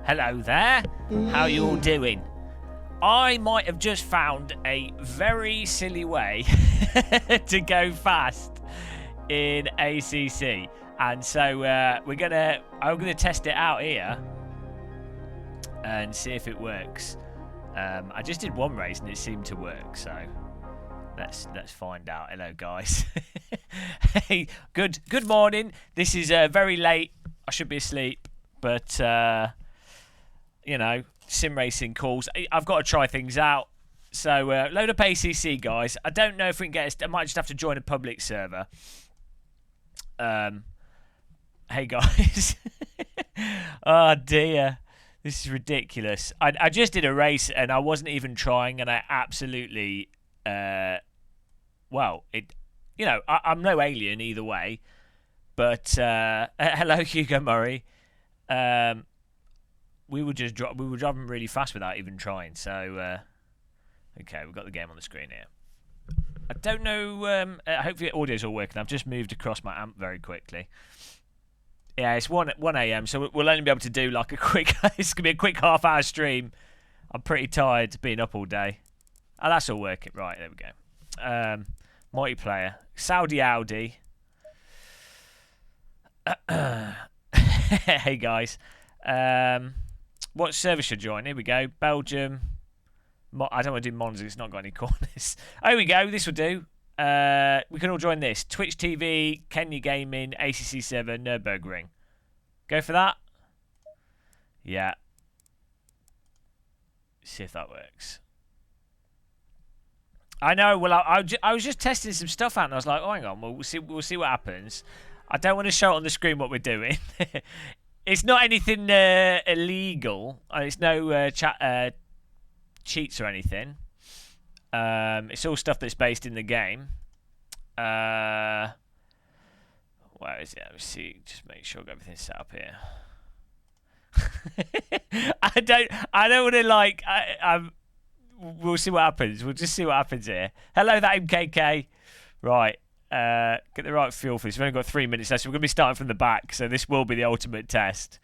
Hello there. How you all doing? I might have just found a very silly way to go fast in ACC, and so I'm gonna test it out here and see if it works. I just did one race and it seemed to work, so let's find out. Hello guys. Hey, good morning. This is very late. I should be asleep, but you know, sim racing calls. I've got to try things out. So load up ACC, guys. I don't know if we can get. I might just have to join a public server. Hey guys. Oh dear, this is ridiculous. I just did a race and I wasn't even trying, and I absolutely well, it, you know, I'm no alien either way, but hello Hugo Murray. We were driving really fast without even trying. So okay, we've got the game on the screen here. I don't know. Hopefully, the audio's all working. I've just moved across my amp very quickly. Yeah, it's 1 a.m. So we'll only be able to do like a quick. It's gonna be a quick half-hour stream. I'm pretty tired being up all day. Oh, that's all working. Right, there we go. Multiplayer. Saudi Audi. Hey guys. What server should I join? Here we go. Belgium. I don't want to do Monza. It's not got any corners. Oh, here we go. This will do. We can all join this. Twitch TV, Kenya Gaming, ACC server, Nürburgring. Go for that. Yeah. See if that works. I know. Well, I was just testing some stuff out, and I was like, oh, hang on. We'll see what happens. I don't want to show it on the screen what we're doing. It's not anything illegal. It's no cheats or anything. It's all stuff that's based in the game. Where is it? Let me see. Just make sure everything's set up here. I don't want to like. We'll see what happens. We'll just see what happens here. Hello, that MKK. Right. Get the right feel for this. We've only got 3 minutes left, so we're going to be starting from the back. So this will be the ultimate test.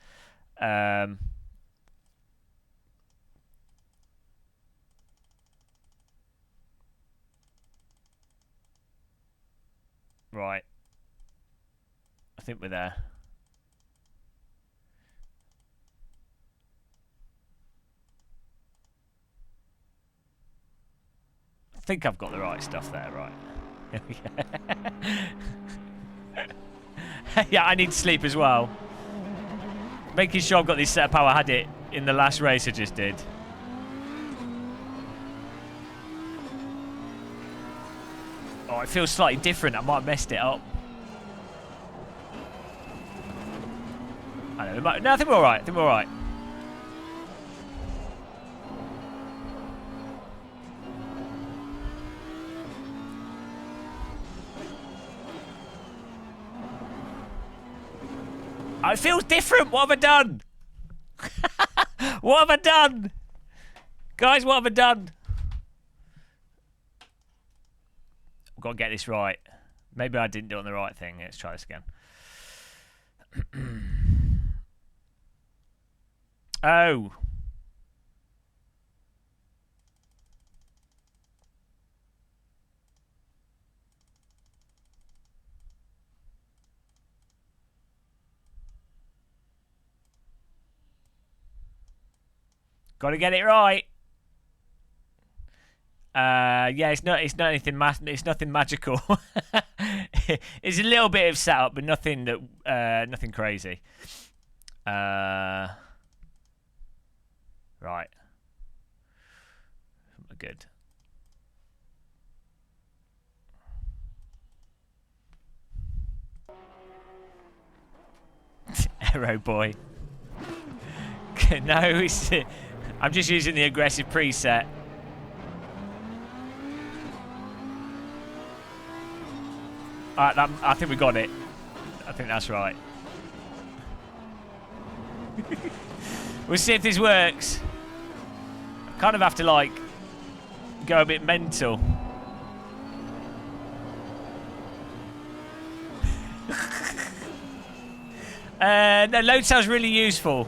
Right. I think we're there. I think I've got the right stuff there, right? Yeah, I need to sleep as well. Making sure I've got this set up how I had it in the last race I just did. Oh, it feels slightly different. I might have messed it up. I know. No, I think we're all right. I think we're all right. It feels different. What have I done? What have I done? Guys, what have I done? I've got to get this right. Maybe I didn't do it on the right thing. Let's try this again. Oh. Got to get it right. Yeah, it's not anything. It's nothing magical. It's a little bit of setup, but nothing that nothing crazy. Right. Good. Arrow boy. No, it's. I'm just using the aggressive preset. Alright, I think we got it. I think that's right. We'll see if this works. I kind of have to, like, go a bit mental. No, load sounds really useful.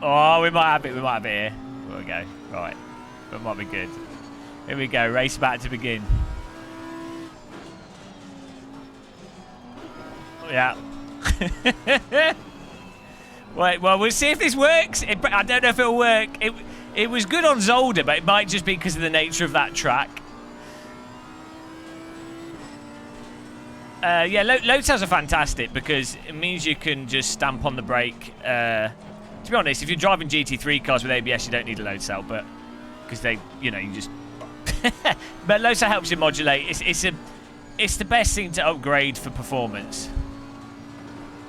Oh, we might have it. We might have it here. There we go. Right. That might be good. Here we go. Race back to begin. Yeah. Wait, well, we'll see if this works. I don't know if it'll work. It was good on Zolder, but it might just be because of the nature of that track. Yeah, load cells are fantastic because it means you can just stamp on the brake. To be honest, if you're driving GT3 cars with ABS, you don't need a load cell, but because they, you know, you just. But load cell helps you modulate. It's the best thing to upgrade for performance.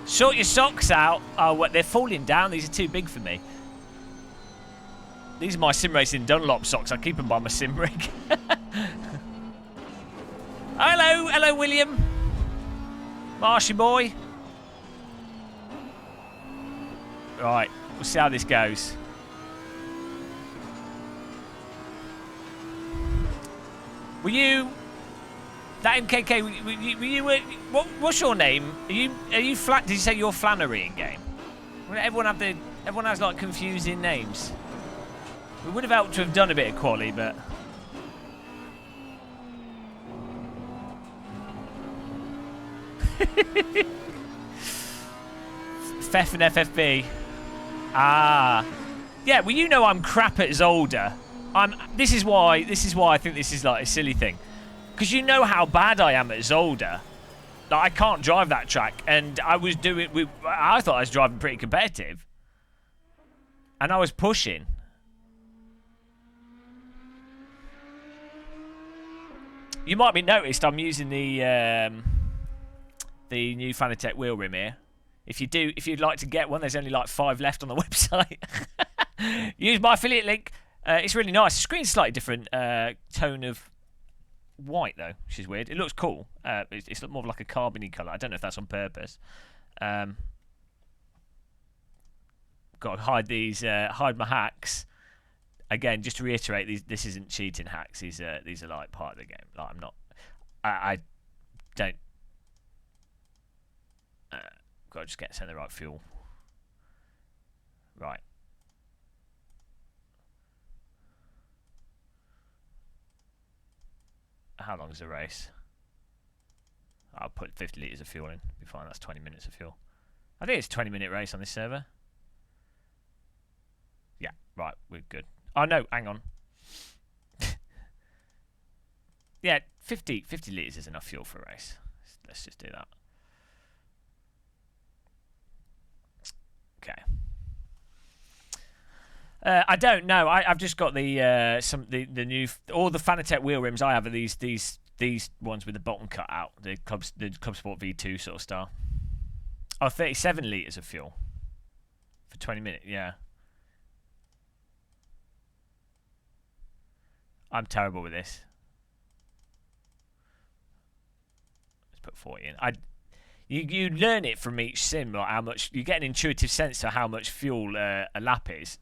Sort your socks out. Oh, what? They're falling down. These are too big for me. These are my sim racing Dunlop socks. I keep them by my sim rig. Hello, William. Marshy boy. Right, we'll see how this goes. Were you that MKK? Were you what's your name? Are you Flat? Did you say you're Flannery in game? Everyone has like confusing names. We would have helped to have done a bit of quali, but. Fef and FFB. Ah, yeah. Well, you know I'm crap at Zolder. This is why I think this is like a silly thing, because you know how bad I am at Zolder. Like, I can't drive that track, and I thought I was driving pretty competitive, and I was pushing. You might be noticed I'm using the new Fanatec wheel rim here. If you'd like to get one, there's only like 5 left on the website. Use my affiliate link. It's really nice. The screen's slightly different tone of white though, which is weird. It looks cool. It's more of like a carbony colour. I don't know if that's on purpose. Got to hide these, hide my hacks. Again, just to reiterate, this isn't cheating hacks. These are like part of the game. Like I'm not. I don't. Got to just send the right fuel. Right. How long is the race? I'll put 50 litres of fuel in. Be fine. That's 20 minutes of fuel. I think it's a 20-minute race on this server. Yeah. Right. We're good. Oh no. Hang on. Yeah. 50 litres is enough fuel for a race. Let's just do that. Okay. I don't know. I've just got the new all the Fanatec wheel rims I have are these ones with the bottom cut out, the Club Sport V2 sort of style. Oh, 37 litres of fuel for 20 minutes. Yeah. I'm terrible with this. Let's put 40 in. You learn it from each sim, like how much you get an intuitive sense of how much fuel a lap is.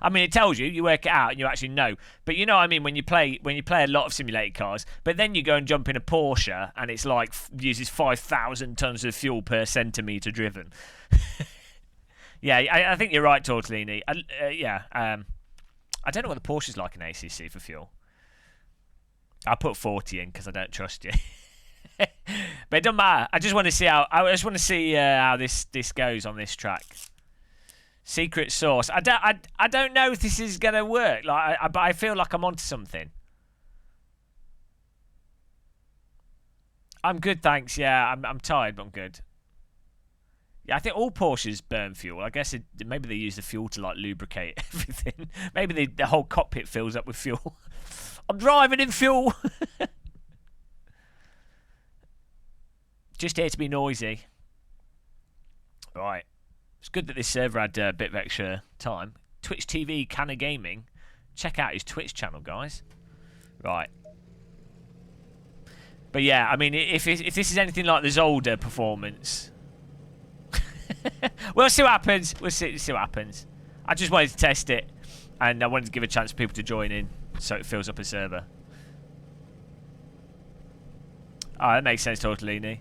I mean, it tells you, you work it out, and you actually know. But you know what I mean when you play a lot of simulated cars, but then you go and jump in a Porsche, and it's like uses 5,000 tons of fuel per centimetre driven. Yeah, I think you're right, Tortellini. Yeah, I don't know what the Porsche's like in ACC for fuel. I'll put 40 in because I don't trust you. But it doesn't matter. I just want to see how this goes on this track. Secret sauce. I don't know if this is gonna work. But I feel like I'm onto something. I'm good, thanks. Yeah, I'm tired, but I'm good. Yeah, I think all Porsches burn fuel. I guess maybe they use the fuel to like lubricate everything. Maybe the whole cockpit fills up with fuel. I'm driving in fuel. Just here to be noisy. Right. It's good that this server had a bit of extra time. Twitch TV, Canna Gaming. Check out his Twitch channel, guys. Right. But yeah, I mean, if this is anything like the Zolder performance, we'll see what happens. We'll see what happens. I just wanted to test it, and I wanted to give a chance for people to join in, so it fills up a server. Oh, that makes sense, Tortellini.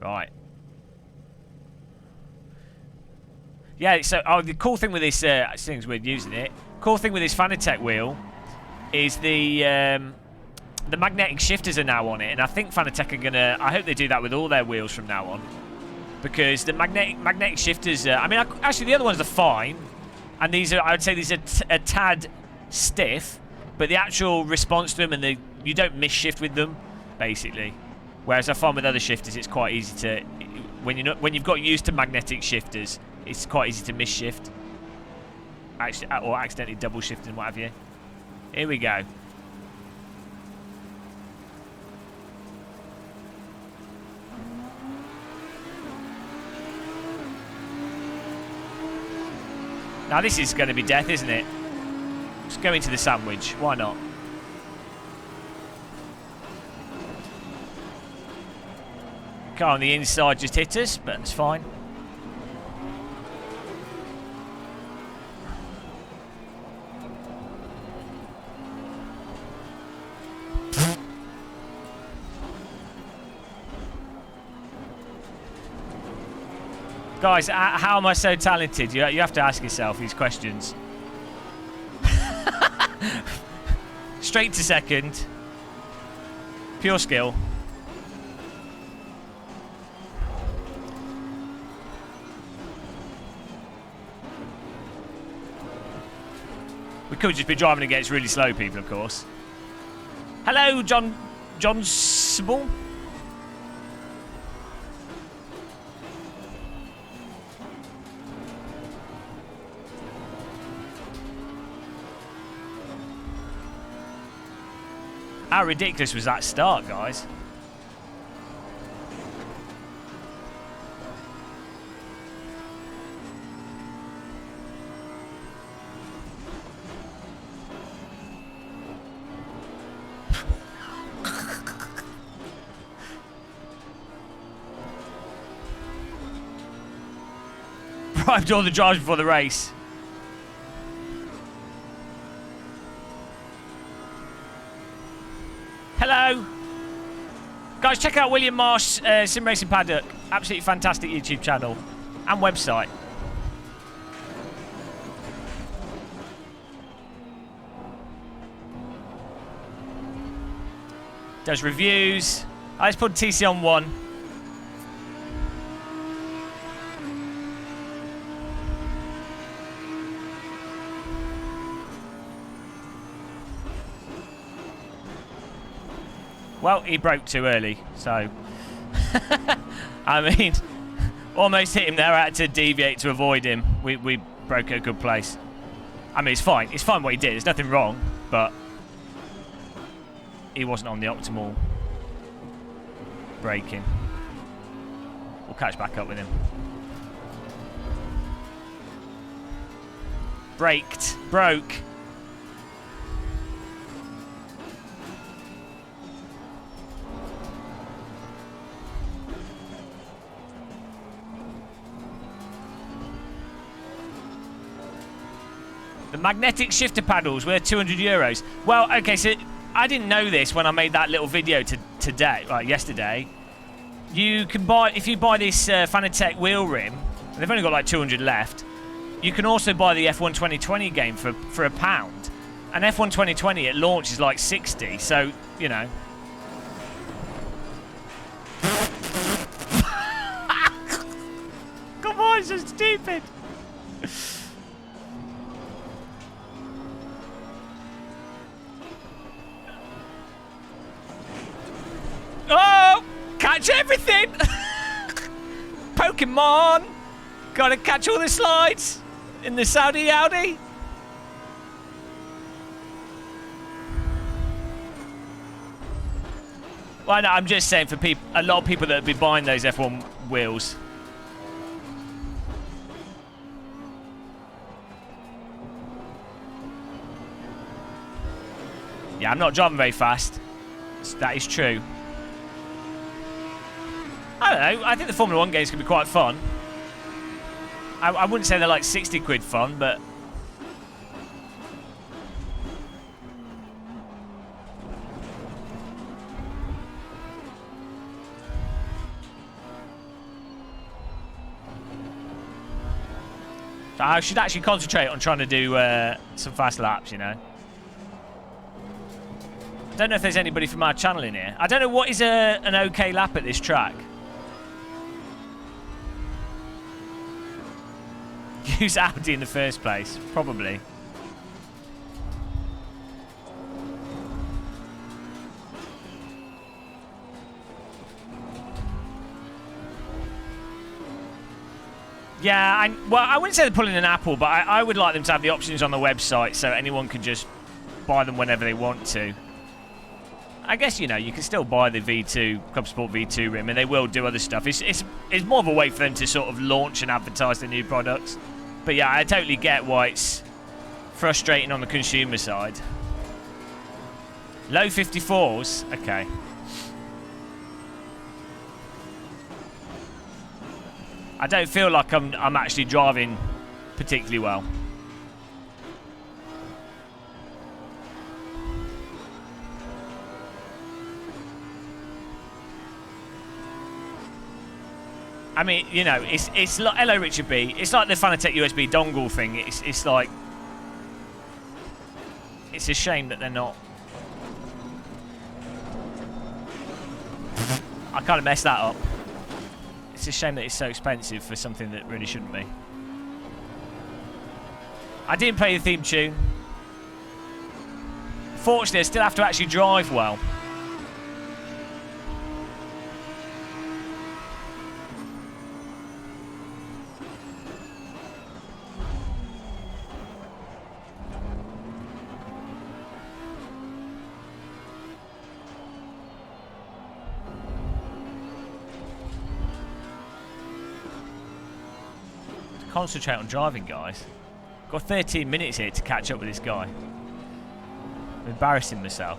Right. Yeah, so the cool thing with this, thing's weird using it. Cool thing with this Fanatec wheel is the magnetic shifters are now on it, and I think Fanatec are gonna. I hope they do that with all their wheels from now on, because the magnetic shifters. I mean, actually, the other ones are fine, and these are. I would say these are a tad stiff, but the actual response to them and you don't miss shift with them, basically. Whereas I find with other shifters, it's quite easy to when you've got used to magnetic shifters. It's quite easy to miss shift, actually, or accidentally double shift and what have you. Here we go. Now this is going to be death, isn't it? Let's go into the sandwich. Why not? Car on the inside just hit us, but it's fine. Guys, how am I so talented? You have to ask yourself these questions. Straight to second. Pure skill. We could just be driving against really slow people, of course. Hello, John Sibble. How ridiculous was that start, guys? Bribed all the drivers before the race. Hello. Guys, check out William Marsh Sim Racing Paddock. Absolutely fantastic YouTube channel and website. Does reviews. I just put TC on 1. Well, he broke too early, so... I mean, almost hit him there. I had to deviate to avoid him. We broke at a good place. I mean, it's fine. It's fine what he did. There's nothing wrong, but... he wasn't on the optimal braking. We'll catch back up with him. Braked. Broke. The magnetic shifter paddles were €200. Well, okay, so I didn't know this when I made that little video today, like yesterday. You can buy, if you buy this Fanatec wheel rim, and they've only got like 200 left, you can also buy the F1 2020 game for £1. And F1 2020 at launch is like 60, so, you know. Come on, it's so stupid. Oh! Catch everything! Pokemon! Gotta catch all the slides in the Saudi Audi. Well, no, I'm just saying for people, a lot of people that would be buying those F1 wheels. Yeah, I'm not driving very fast. That is true. I don't know. I think the Formula 1 games can be quite fun. I wouldn't say they're like 60 quid fun, but... So I should actually concentrate on trying to do some fast laps, you know. I don't know if there's anybody from our channel in here. I don't know what is an okay lap at this track. Use Audi in the first place, probably. Yeah, well, I wouldn't say they're pulling an Apple, but I would like them to have the options on the website so anyone can just buy them whenever they want to. I guess, you know, you can still buy the V2, Club Sport V2 rim, and they will do other stuff. It's more of a way for them to sort of launch and advertise their new products. But yeah, I totally get why it's frustrating on the consumer side. Low 54s, okay. I don't feel like I'm actually driving particularly well. I mean, you know, it's like, hello Richard B. It's like the Fanatec USB dongle thing. It's like, it's a shame that they're not. I kind of messed that up. It's a shame that it's so expensive for something that really shouldn't be. I didn't play the theme tune. Fortunately, I still have to actually drive well. Concentrate on driving, guys. Got 13 minutes here to catch up with this guy. I'm embarrassing myself.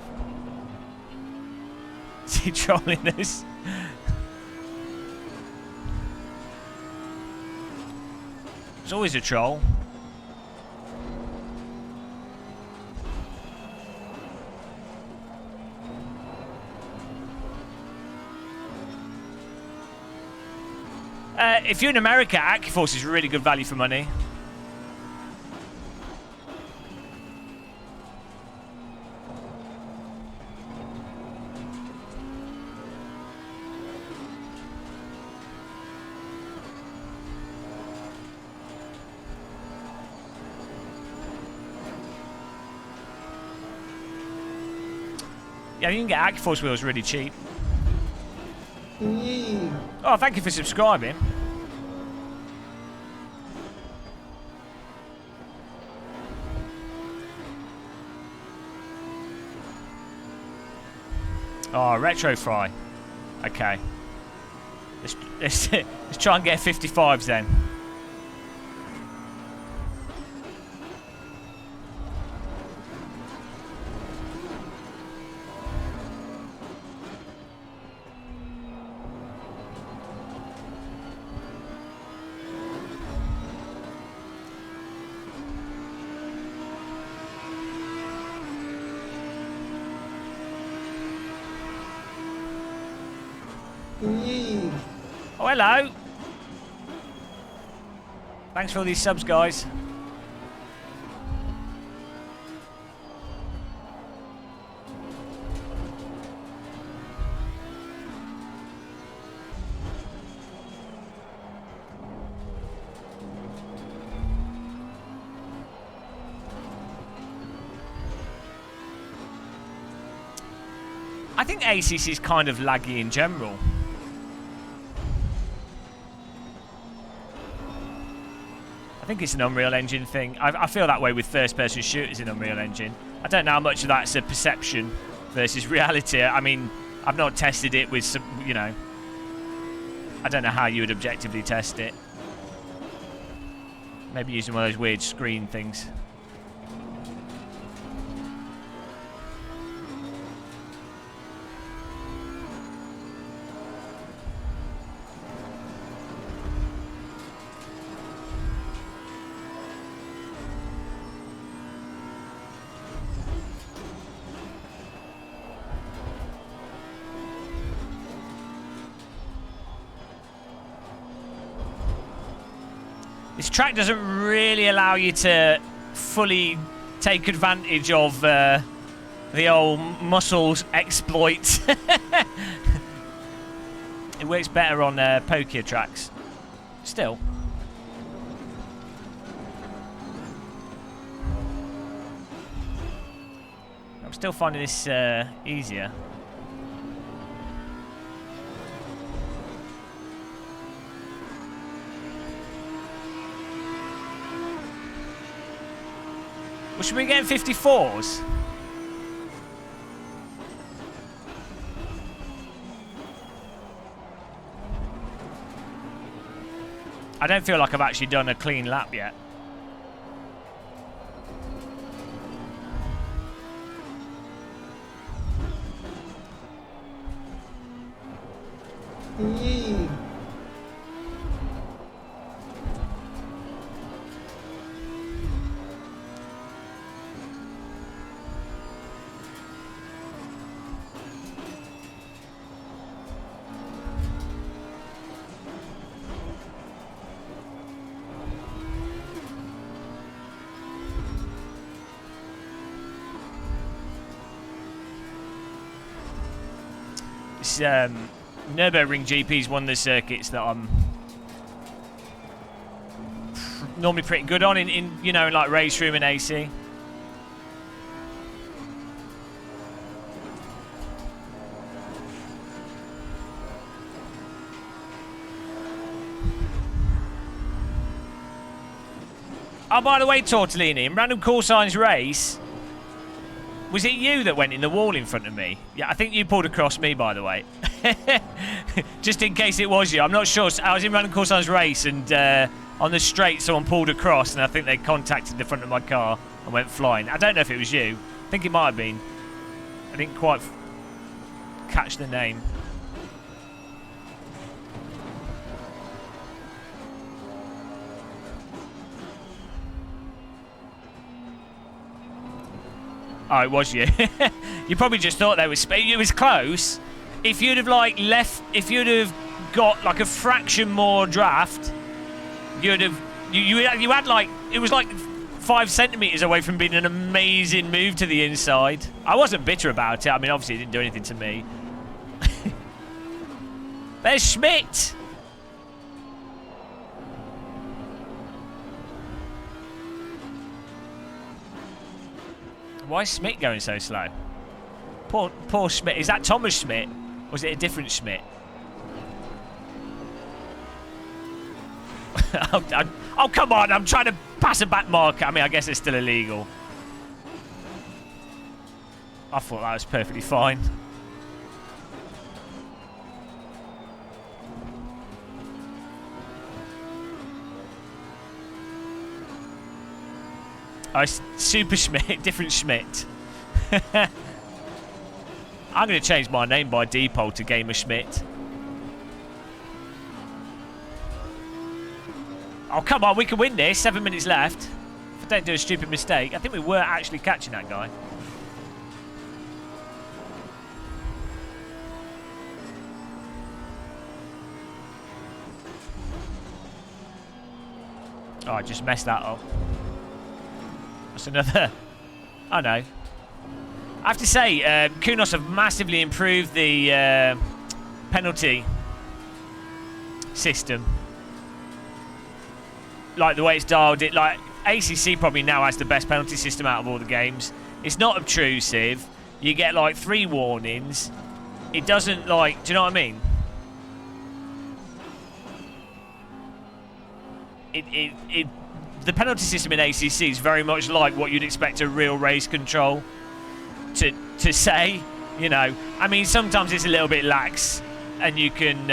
Is he trolling us? It's always a troll. If you're in America, AccuForce is really good value for money. Yeah, you can get AccuForce wheels really cheap. Oh, thank you for subscribing. Oh, retro fry. Okay. Let's try and get 55s then. Oh, hello. Thanks for all these subs, guys. I think ACC is kind of laggy in general. I think it's an Unreal Engine thing. I feel that way with first-person shooters in Unreal Engine. I don't know how much of that's a perception versus reality. I mean, I've not tested it with some, you know. I don't know how you would objectively test it. Maybe using one of those weird screen things. This track doesn't really allow you to fully take advantage of the old muscles exploit. It works better on pokier tracks. Still. I'm still finding this easier. Well, should we get 54s? I don't feel like I've actually done a clean lap yet. Nürburgring GP is one of the circuits that I'm normally pretty good on in you know, like race room and AC. Oh, by the way, Tortellini, in Random Call Signs race, was it you that went in the wall in front of me? Yeah, I think you pulled across me, by the way. Just in case it was you. I'm not sure. I was in Random Call Signs race, and on the straight, someone pulled across, and I think they contacted the front of my car and went flying. I don't know if it was you. I think it might have been. I didn't quite catch the name. Oh, it was you. You probably just thought they were it was close. If you'd have like left, if you'd have got like a fraction more draft, you'd have you had like, it was like 5 centimeters away from being an amazing move to the inside. I wasn't bitter about it. I mean, obviously it didn't do anything to me. There's Schmidt. Why is Schmidt going so slow? Poor Schmidt. Is that Thomas Schmidt? Or is it a different Schmidt? Oh, come on. I'm trying to pass a back marker. I mean, I guess it's still illegal. I thought that was perfectly fine. Oh, Super Schmidt, different Schmidt. I'm going to change my name by default to Gamer Schmidt. Oh, come on, we can win this. 7 minutes left. If I don't do a stupid mistake. I think we were actually catching that guy. Oh, I just messed that up. That's another... Oh, no. I have to say, Kunos have massively improved the penalty system. Like the way it's dialed it. Like, ACC probably now has the best penalty system out of all the games. It's not obtrusive. You get, like, 3 warnings. It doesn't, like... Do you know what I mean? The penalty system in ACC is very much like what you'd expect a real race control to say, you know. I mean, sometimes it's a little bit lax, and you can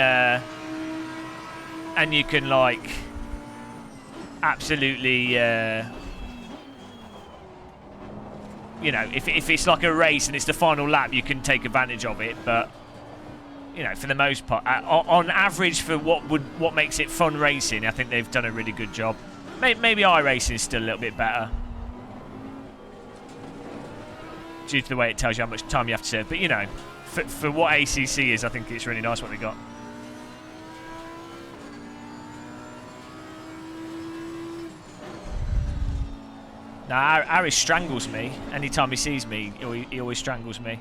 like absolutely, you know, if it's like a race and it's the final lap, you can take advantage of it. But you know, for the most part, on average, for what makes it fun racing, I think they've done a really good job. Maybe iRacing is still a little bit better, due to the way it tells you how much time you have to serve. But, you know, for what ACC is, I think it's really nice what they got. Nah, Harry strangles me. Anytime he sees me, he always strangles me.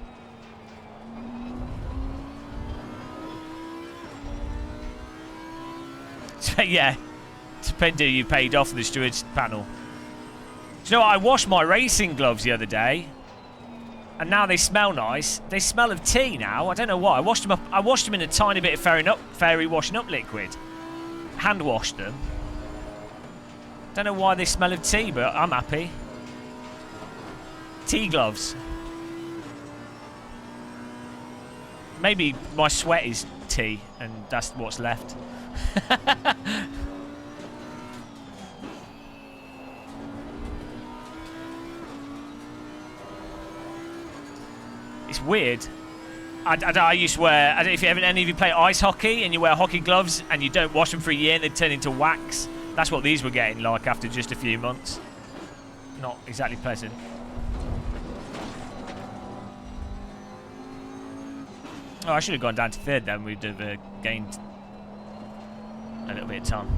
So, yeah, depends who you paid off the stewards panel. Do you know what? I washed my racing gloves the other day, and now they smell nice. They smell of tea now. I don't know why. I washed them up. I washed them in a tiny bit of fairy washing up liquid. Hand washed them. Don't know why they smell of tea, but I'm happy. Tea gloves. Maybe my sweat is tea, and that's what's left. It's weird. I used to wear. I don't know if any of you play ice hockey and you wear hockey gloves and you don't wash them for a year and they turn into wax. That's what these were getting like after just a few months. Not exactly pleasant. Oh, I should have gone down to third then. We'd have gained a little bit of time.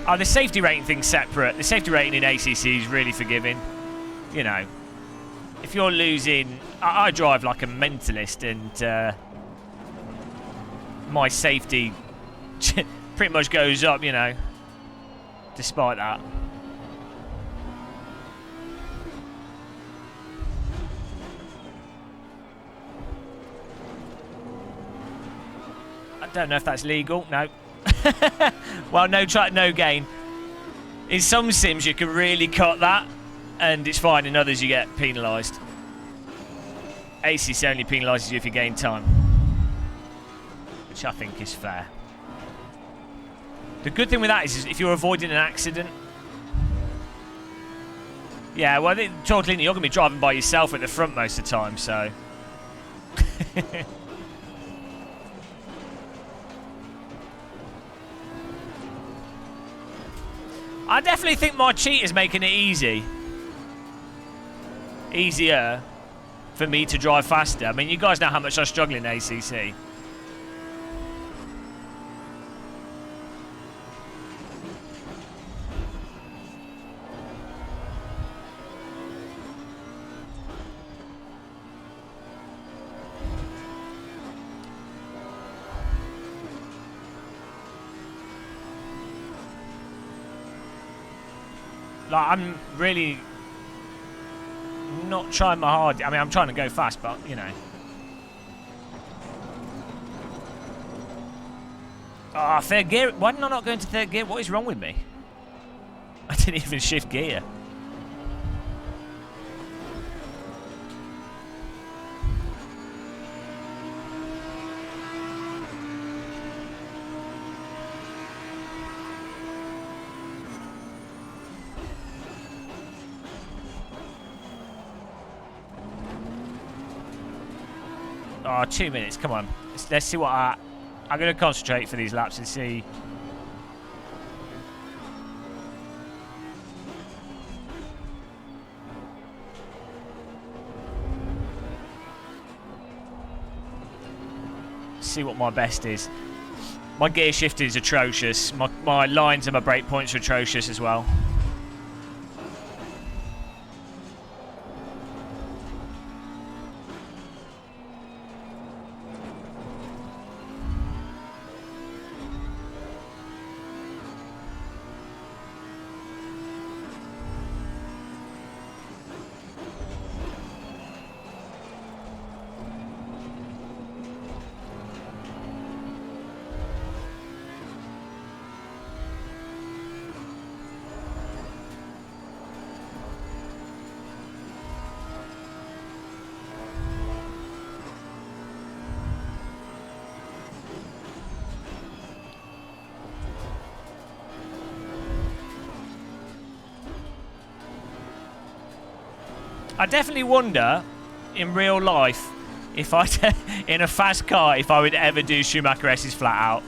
Oh, the safety rating thing's separate. The safety rating in ACC is really forgiving. You know, if you're losing... I drive like a mentalist, and my safety pretty much goes up, you know, despite that. I don't know if that's legal. No. Well, no gain. In some sims you can really cut that and it's fine, in others you get penalised. ACC only penalises you if you gain time, which I think is fair. The good thing with that is if you're avoiding an accident. Yeah, well, totally, you're going to be driving by yourself at the front most of the time, so... I definitely think my cheat is making it easier for me to drive faster. I mean, you guys know how much I struggle in ACC. Like, I'm really not trying my hard. I mean, I'm trying to go fast, but, you know. Ah, third gear. Why did I not go into third gear? What is wrong with me? I didn't even shift gear. Oh, 2 minutes. Come on. Let's see what I'm going to concentrate for these laps and see. See what my best is. My gear shift is atrocious. My lines and my brake points are atrocious as well. I definitely wonder, in real life, if in a fast car, if I would ever do Schumacher S's flat out.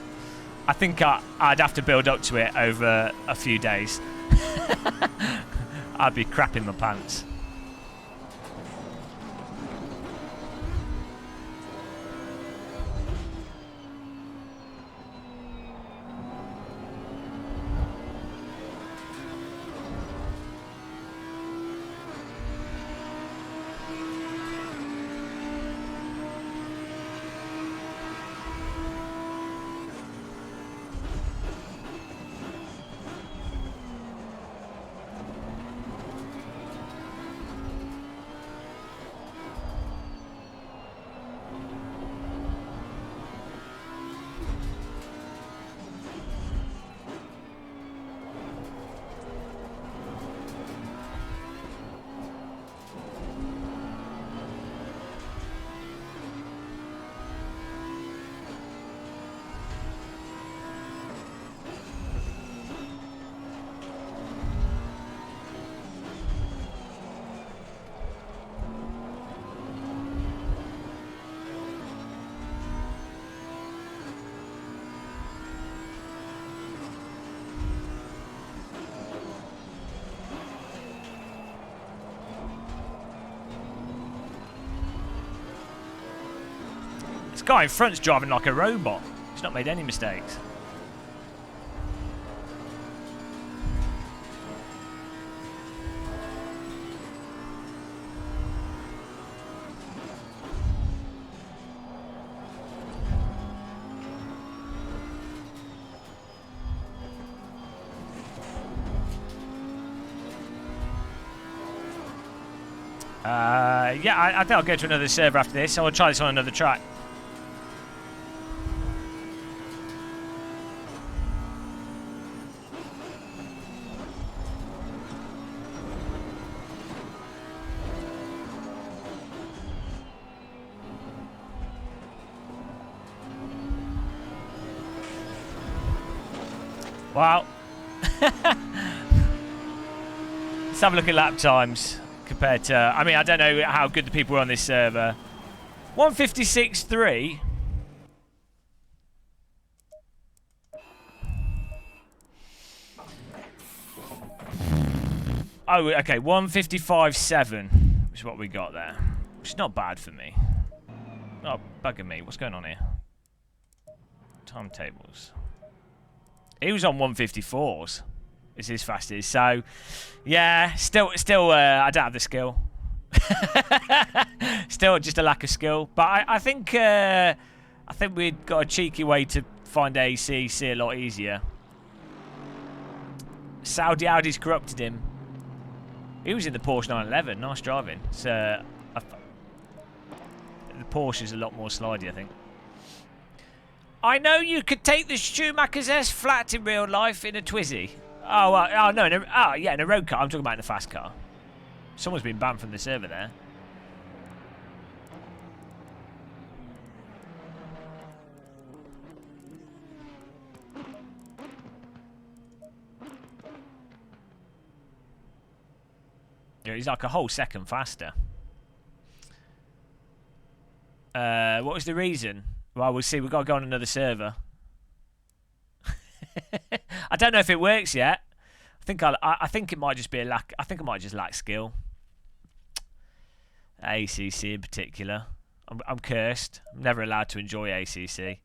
I think I'd have to build up to it over a few days. I'd be crapping my pants. guy in front's driving like a robot. He's not made any mistakes. Yeah, I think I'll go to another server after this. I'll try this on another track. Wow. Let's have a look at lap times. Compared to, I mean, I don't know how good the people were on this server. 156.3. Oh, okay, 155.7 is what we got there. Which is not bad for me. Oh, bugger me. What's going on here? Timetables. He was on 154s. Is his fastest. So, yeah, still, I don't have the skill. Still, just a lack of skill. But I think we'd got a cheeky way to find ACC a lot easier. Saudi Audi's corrupted him. He was in the Porsche 911. Nice driving. So, the Porsche is a lot more slidey, I think. I know you could take the Schumacher's S flat in real life in a Twizy. Oh, no, yeah, in a road car. I'm talking about in a fast car. Someone's been banned from the server there. Yeah, he's like a whole second faster. What was the reason? Well, we'll see. We've got to go on another server. I don't know if it works yet. I think it might just be a lack. I think it might just lack skill. ACC in particular. I'm cursed. I'm never allowed to enjoy ACC.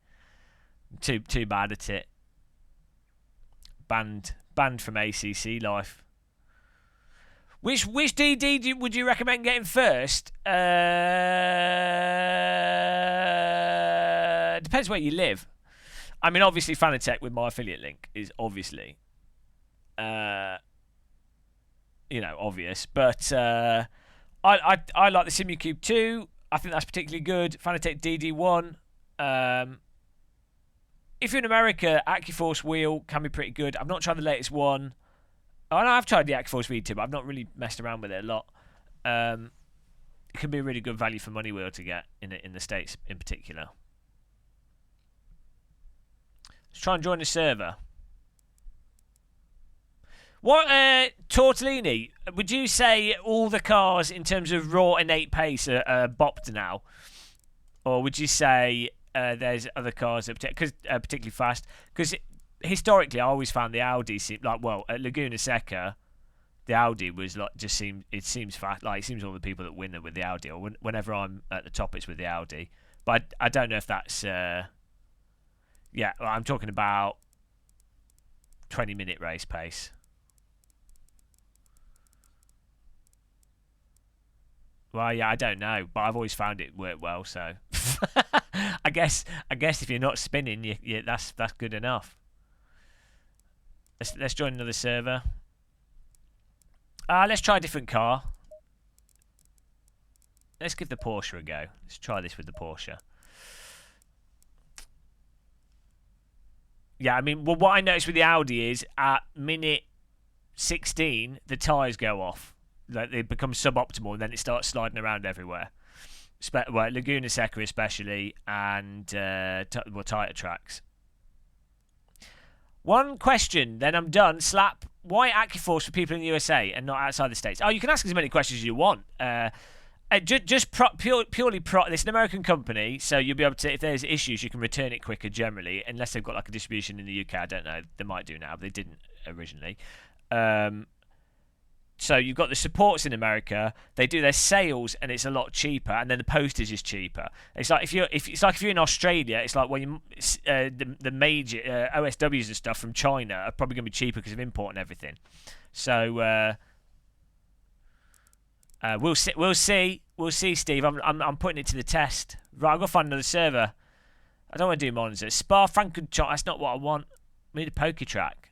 I'm too bad at it. Banned from ACC life. Which DD would you recommend getting first? Depends where you live. I mean, obviously, Fanatec with my affiliate link is obviously, obvious. But I like the SimuCube 2. I think that's particularly good. Fanatec DD1. If you're in America, AccuForce Wheel can be pretty good. I've not tried the latest one. Oh, no, I've tried the AccuForce V2, but I've not really messed around with it a lot. It can be a really good value for money wheel to get in the States in particular. Let's try and join the server. What, Tortellini, would you say all the cars in terms of raw innate pace are bopped now? Or would you say there's other cars that particularly fast? Because historically, I always found the Audi at Laguna Seca, the Audi was like it seems fast. Like it seems all the people that win are with the Audi, or whenever I'm at the top, it's with the Audi. But I don't know if that's yeah. I'm talking about 20-minute race pace. Well, yeah, I don't know, but I've always found it work well. So I guess if you're not spinning, that's good enough. Let's join another server. Let's try a different car. Let's give the Porsche a go. Let's try this with the Porsche. Yeah, I mean, well, what I noticed with the Audi is at minute 16, the tyres go off. Like they become suboptimal, and then it starts sliding around everywhere. Well, Laguna Seca especially, and tighter tracks. One question, then I'm done. Slap. Why AccuForce for people in the USA and not outside the States? Oh, you can ask as many questions as you want. Purely it's an American company, so you'll be able to, if there's issues, you can return it quicker generally, unless they've got like a distribution in the UK. I don't know. They might do now, but they didn't originally. So you've got the supports in America. They do their sales, and it's a lot cheaper, and then the postage is cheaper. It's like if you're in Australia, it's like the major OSWs and stuff from China are probably going to be cheaper because of import and everything. So we'll see, Steve. I'm putting it to the test. Right, I've got to find another server. I don't want to do Monza. Spa Frankenstein. That's not what I want. We need a poker track.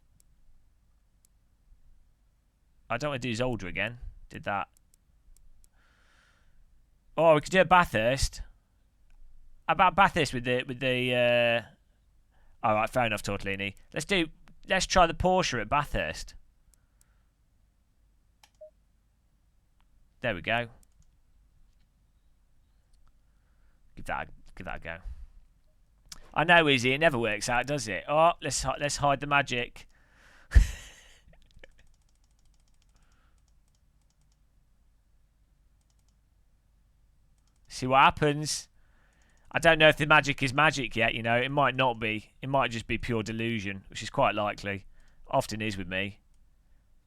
I don't want to do Zolder again. Did that. Oh, we could do a Bathurst. How about Bathurst with the all right, fair enough, Tortellini. Let's try the Porsche at Bathurst. There we go. Give that a go. I know, Izzie, it never works out, does it? Oh, let's hide the magic. See what happens. I don't know if the magic is magic yet, you know. It might not be. It might just be pure delusion, which is quite likely. Often is with me.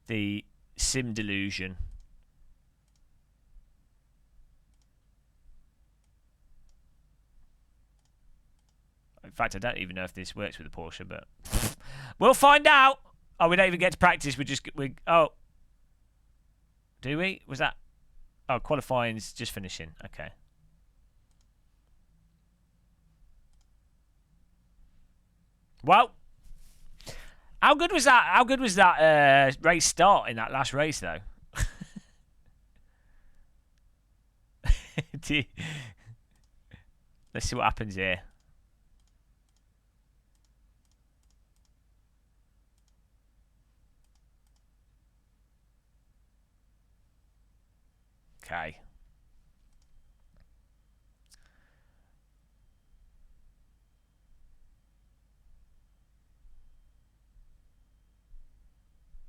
The sim delusion. In fact, I don't even know if this works with the Porsche, but we'll find out. Oh, we don't even get to practice. Oh. Do we? Was that? Oh, qualifying's just finishing. Okay. Well, how good was that? How good was that race start in that last race, though? Let's see what happens here. Okay.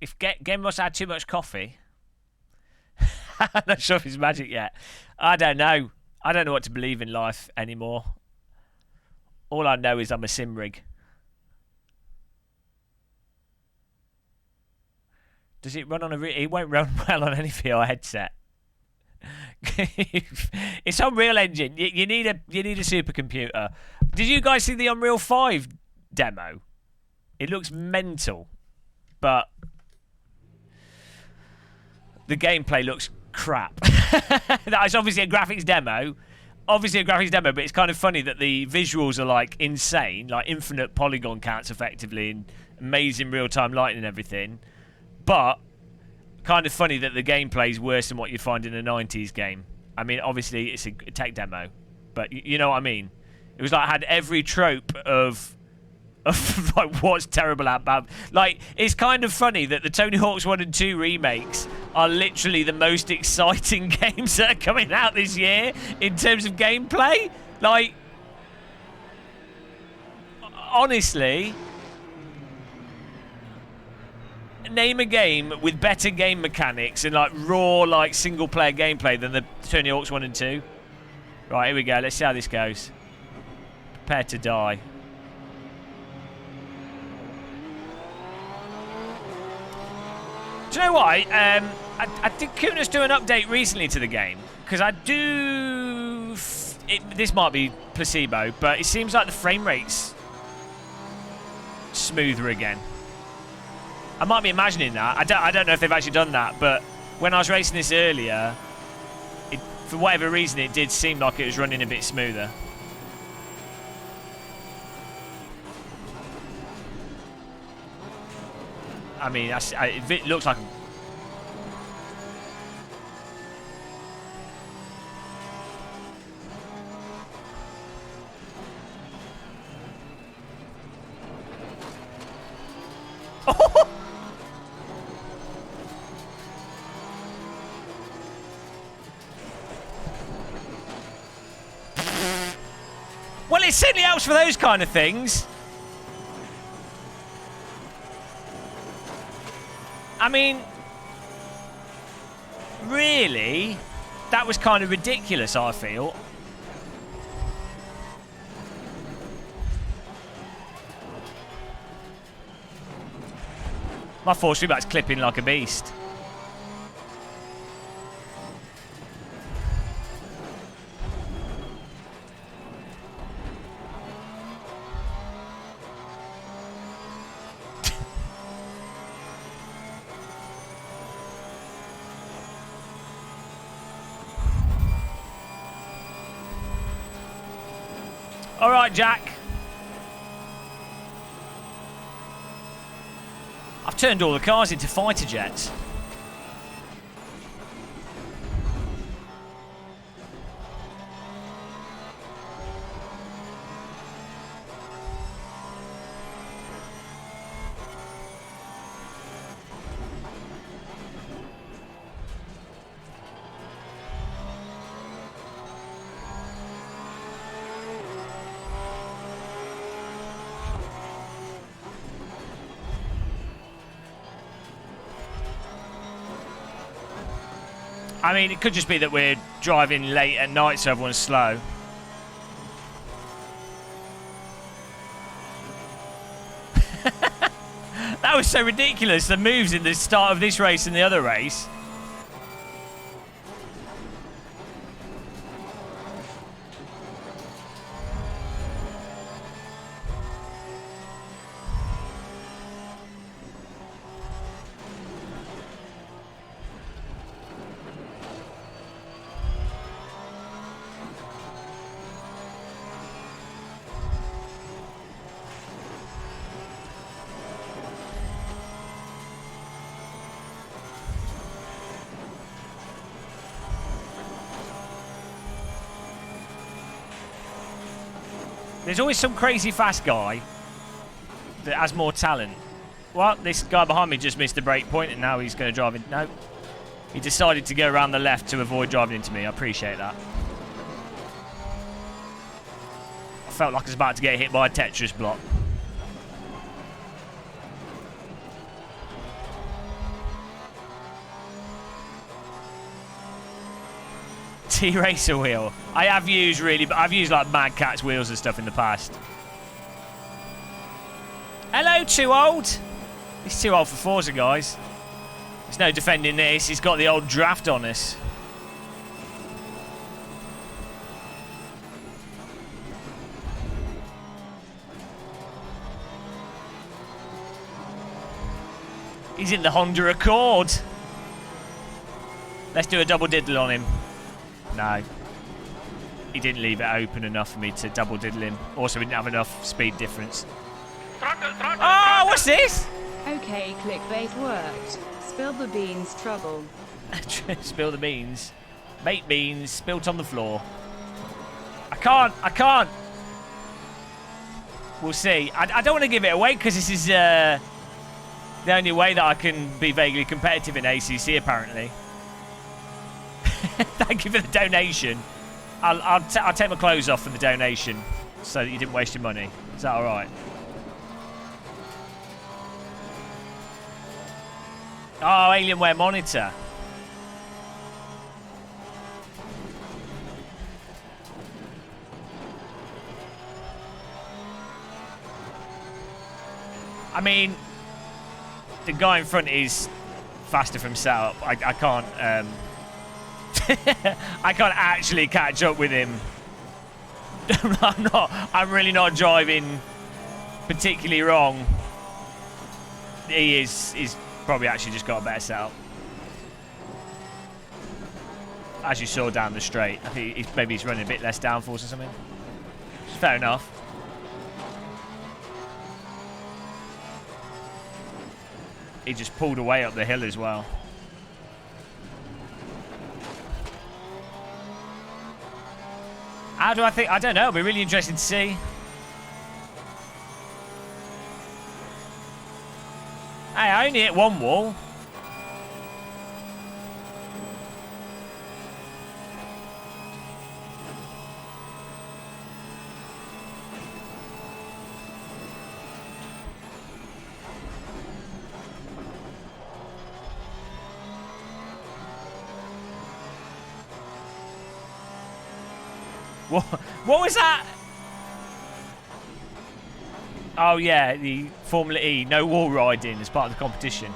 If Game must have had too much coffee. I'm not sure if it's magic yet. I don't know. I don't know what to believe in life anymore. All I know is I'm a sim rig. Does it run on it won't run well on any VR headset. It's Unreal Engine. You need a supercomputer. Did you guys see the Unreal 5 demo? It looks mental, but the gameplay looks crap. That is obviously a graphics demo. But it's kind of funny that the visuals are like insane, like infinite polygon counts effectively, and amazing real-time lighting and everything. But kind of funny that the gameplay is worse than what you find in a 90s game. I mean, obviously it's a tech demo, but you know what I mean. It was like had every trope of like what's terrible about. Like, it's kind of funny that the Tony Hawk's 1 and 2 remakes are literally the most exciting games that are coming out this year in terms of gameplay. Like, honestly, name a game with better game mechanics and like raw, like single player gameplay than the Tony Hawk's 1 and 2. Right, here we go. Let's see how this goes. Prepare to die. Do you know what? I did Kunis do an update recently to the game, because I do. This might be placebo, but it seems like the frame rate's smoother again. I might be imagining that. I don't know if they've actually done that, but when I was racing this earlier, for whatever reason, it did seem like it was running a bit smoother. I mean, it looks like. Oh! Well, it certainly helps for those kind of things. I mean, really, that was kind of ridiculous, I feel. My force feedback's clipping like a beast. All right, Jack. I've turned all the cars into fighter jets. I mean, it could just be that we're driving late at night, so everyone's slow. That was so ridiculous, the moves in the start of this race and the other race. There's always some crazy fast guy that has more talent. Well, this guy behind me just missed the break point and now he's going to drive in. No. He decided to go around the left to avoid driving into me. I appreciate that. I felt like I was about to get hit by a Tetris block. T-Racer wheel. I have used I've used like Mad Cat's wheels and stuff in the past. Hello, Too Old. He's too old for Forza, guys. There's no defending this. He's got the old draft on us. He's in the Honda Accord. Let's do a double diddle on him. No. He didn't leave it open enough for me to double diddle him. Also, we didn't have enough speed difference. Oh, what's this? Okay, clickbait worked. Spill the beans, trouble. Spill the beans. Baked beans spilt on the floor. I can't. We'll see. I don't want to give it away because this is the only way that I can be vaguely competitive in ACC, apparently. Thank you for the donation. I'll take my clothes off for the donation so that you didn't waste your money. Is that all right? Oh, Alienware monitor. I mean, the guy in front is faster from setup. I can't. I can't actually catch up with him. I'm really not driving particularly wrong. He's probably actually just got a better setup. As you saw down the straight, I think maybe he's running a bit less downforce or something. Fair enough. He just pulled away up the hill as well. How do I think? I don't know. It'll be really interesting to see. Hey, I only hit one wall. What was that? Oh yeah, the Formula E, no wall riding as part of the competition.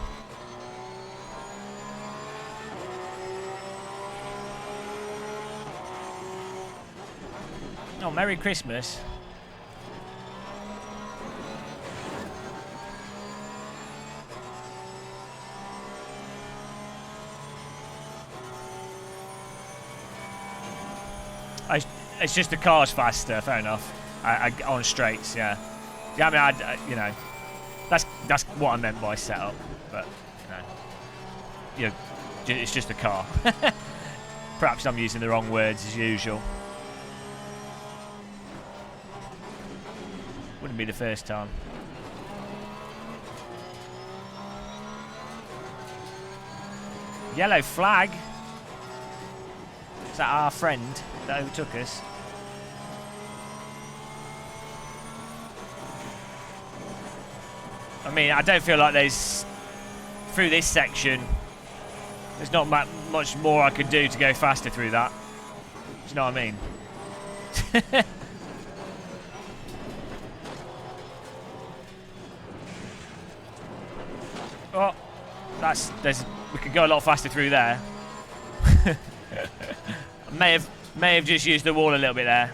Oh, Merry Christmas. It's just the car's faster, fair enough. On straights, yeah. Yeah, I mean, you know, that's what I meant by setup. But you know, it's just a car. Perhaps I'm using the wrong words as usual. Wouldn't be the first time. Yellow flag. Is that our friend that overtook us? I mean, I don't feel like there's, through this section, there's not much more I could do to go faster through that. Do you know what I mean? Oh, we could go a lot faster through there. may have just used the wall a little bit there.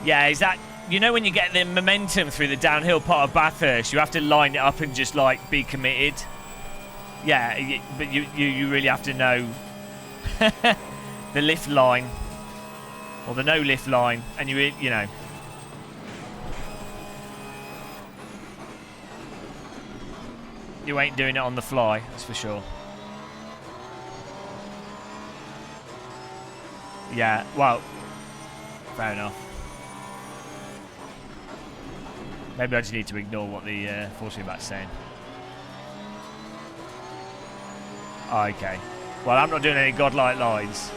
Yeah, is that, you know, when you get the momentum through the downhill part of Bathurst, you have to line it up and just like be committed. Yeah, but you really have to know the lift line or the no lift line, and you know. You ain't doing it on the fly, that's for sure. Yeah, well, fair enough. Maybe I just need to ignore what the force feedback's saying. Oh, okay. Well, I'm not doing any godlike lines.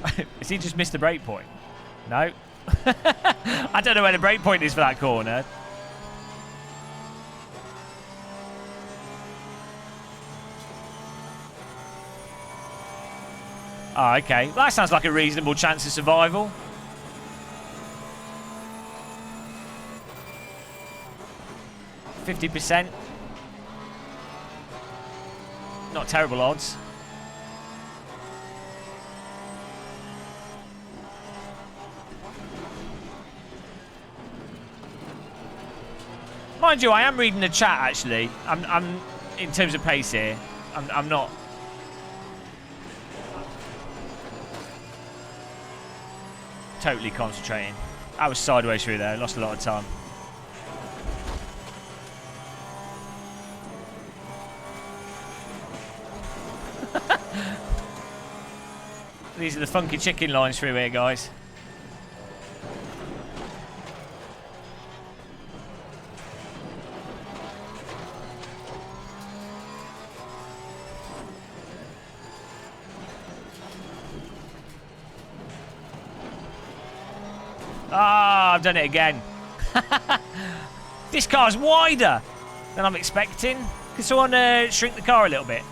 Has he just missed the break point? No. I don't know where the break point is for that corner. Oh, okay. Well, that sounds like a reasonable chance of survival. %50. Not terrible odds. Mind you, I am reading the chat actually. I'm in terms of pace here. I'm not. Totally concentrating. I was sideways through there. Lost a lot of time. These are the funky chicken lines through here, guys. Ah, I've done it again. This car's wider than I'm expecting. Can someone shrink the car a little bit?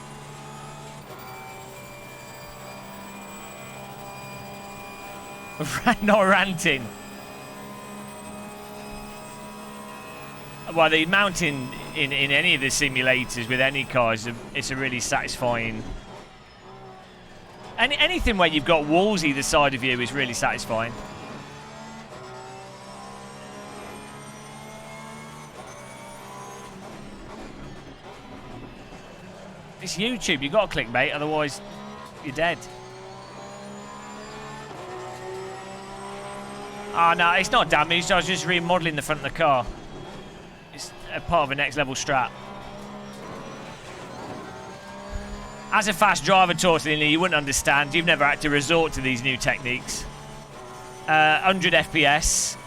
Not ranting. Well, the mounting in any of the simulators with any cars, it's a really satisfying. Anything where you've got walls either side of you is really satisfying. It's YouTube. You've got to clickbait, otherwise you're dead. Oh, no, it's not damaged. I was just remodelling the front of the car. It's a part of a next level strat. As a fast driver, Tortellini, you wouldn't understand. You've never had to resort to these new techniques. 100 FPS.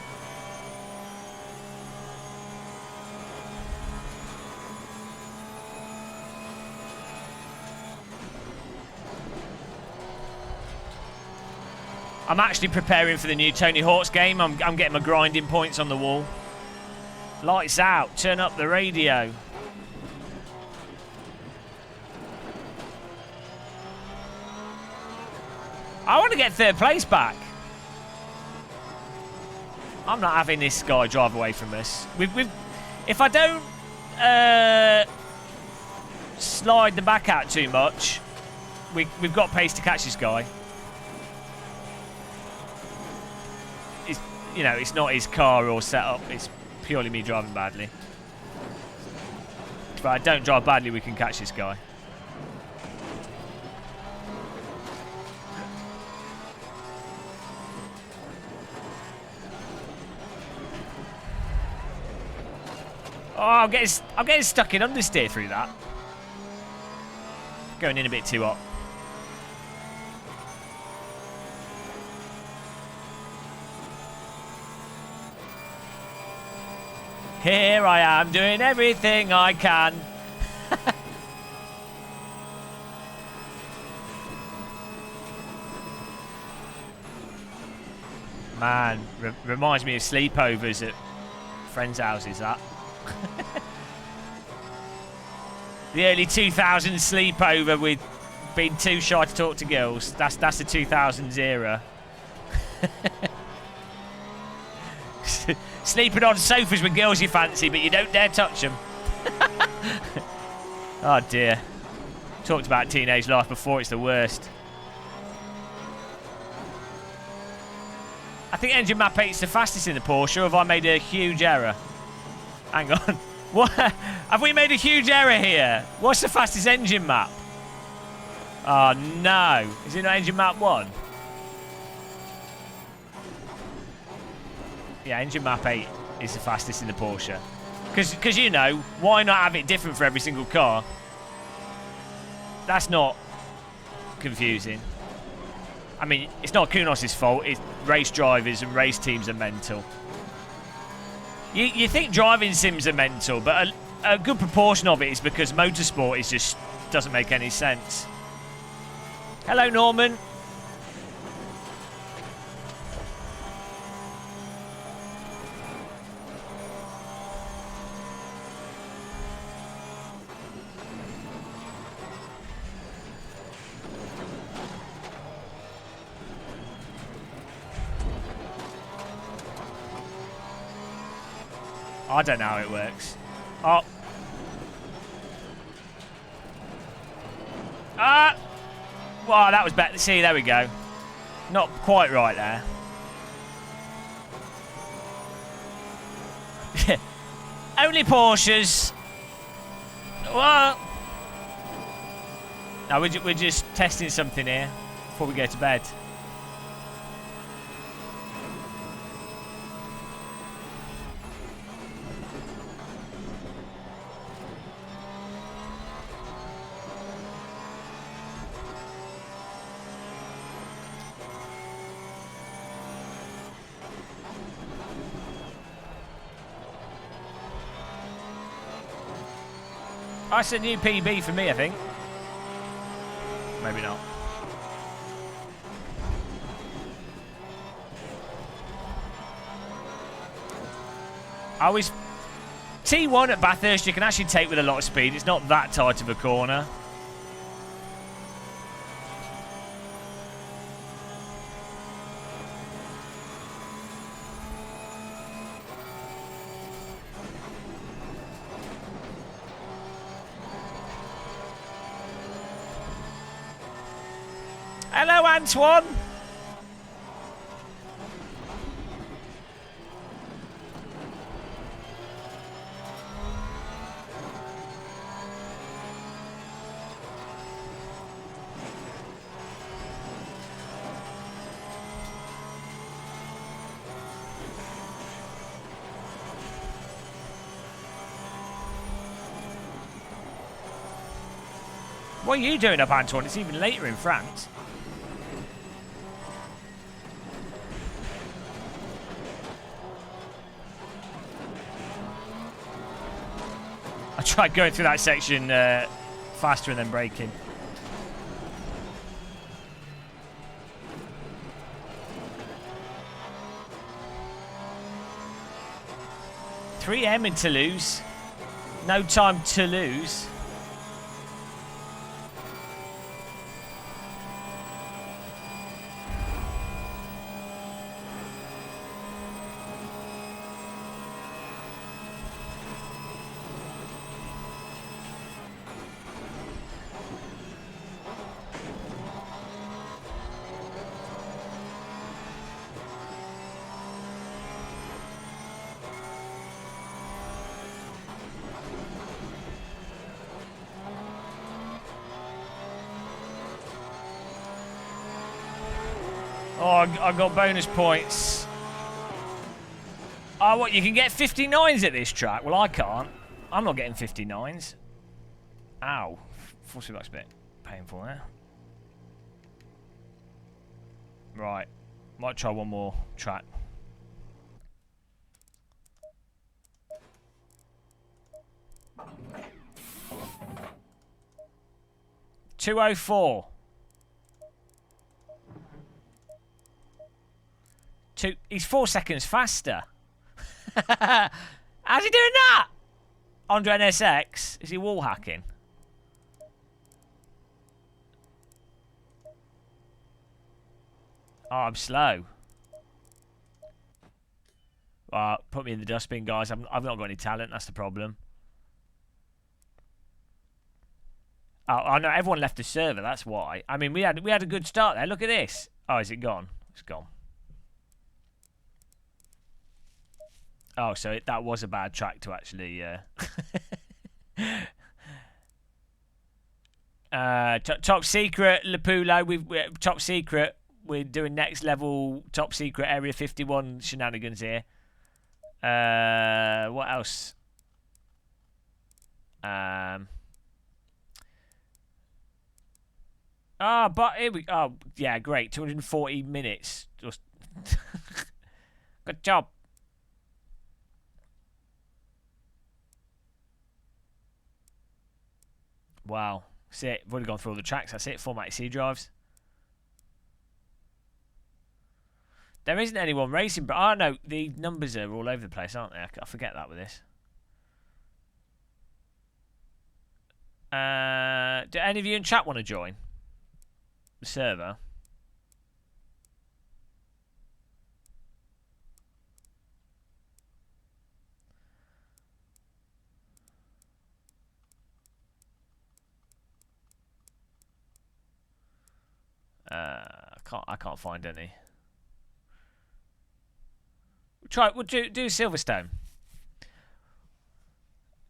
I'm actually preparing for the new Tony Hawk's game. I'm getting my grinding points on the wall. Lights out. Turn up the radio. I want to get third place back. I'm not having this guy drive away from us. If I don't slide the back out too much, we've got pace to catch this guy. You know, it's not his car or setup. It's purely me driving badly. If I don't drive badly, we can catch this guy. Oh, I'm getting stuck in understeer through that. Going in a bit too hot. Here I am doing everything I can. Man, reminds me of sleepovers at friends' houses, that. The early 2000s sleepover with being too shy to talk to girls. That's the 2000s era. Sleeping on sofas with girls you fancy, but you don't dare touch them. Oh dear. Talked about teenage life before, it's the worst. I think engine map 8's the fastest in the Porsche, or have I made a huge error? Hang on. What? Have we made a huge error here? What's the fastest engine map? Oh no. Is it not engine map 1? Yeah, engine map 8 is the fastest in the Porsche. Because, you know, why not have it different for every single car? That's not confusing. I mean, it's not Kunos's fault. It's race drivers and race teams are mental. You think driving sims are mental, but a good proportion of it is because motorsport is just doesn't make any sense. Hello, Norman. I don't know how it works. Oh. Ah! Wow, that was better. See, there we go. Not quite right there. Only Porsches. What? No, we're just testing something here before we go to bed. That's a new PB for me, I think. Maybe not. I was T1 at Bathurst. You can actually take with a lot of speed. It's not that tight of a corner. Hello, Antoine. What are you doing up, Antoine? It's even later in France. I tried going through that section faster and then braking. .3M in Toulouse. No time to lose. Oh, I got bonus points. Oh, what? You can get 59s at this track? Well, I can't. I'm not getting 59s. Ow. Force feedback's a bit painful there. Right. Might try one more track. $204. He's 4 seconds faster. How's he doing that? Andre NSX? Is he wall hacking? Oh, I'm slow. Put me in the dustbin, guys. I've not got any talent. That's the problem. Oh, I know everyone left the server. That's why. I mean, we had a good start there. Look at this. Oh, is it gone? It's gone. Oh, so that was a bad track to actually. Top secret, Lapulo. Top secret. We're doing next level top secret Area 51 shenanigans here. What else? But here we. Oh, yeah, great. 240 minutes. Just good job. Wow. That's it. We've already gone through all the tracks. That's it. Format C drives. There isn't anyone racing, but oh no, the numbers are all over the place, aren't they? I forget that with this. Do any of you in chat want to join the server? I can't find any. We'll do Silverstone.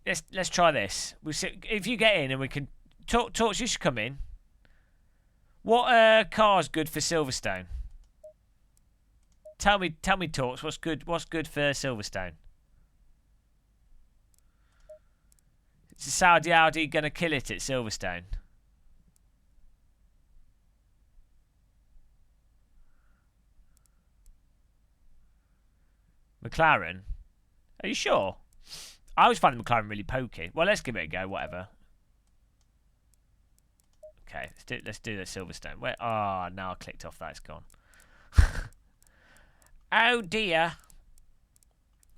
Let's try this. If you get in and we can talk, you should come in. What car's good for Silverstone? Tell me, Torch. What's good for Silverstone? Is Saudi Audi gonna kill it at Silverstone? McLaren? Are you sure? I always find the McLaren really pokey. Well, let's give it a go, whatever. Okay, let's do the Silverstone. Where? Oh, now I clicked off that. It's gone. Oh, dear.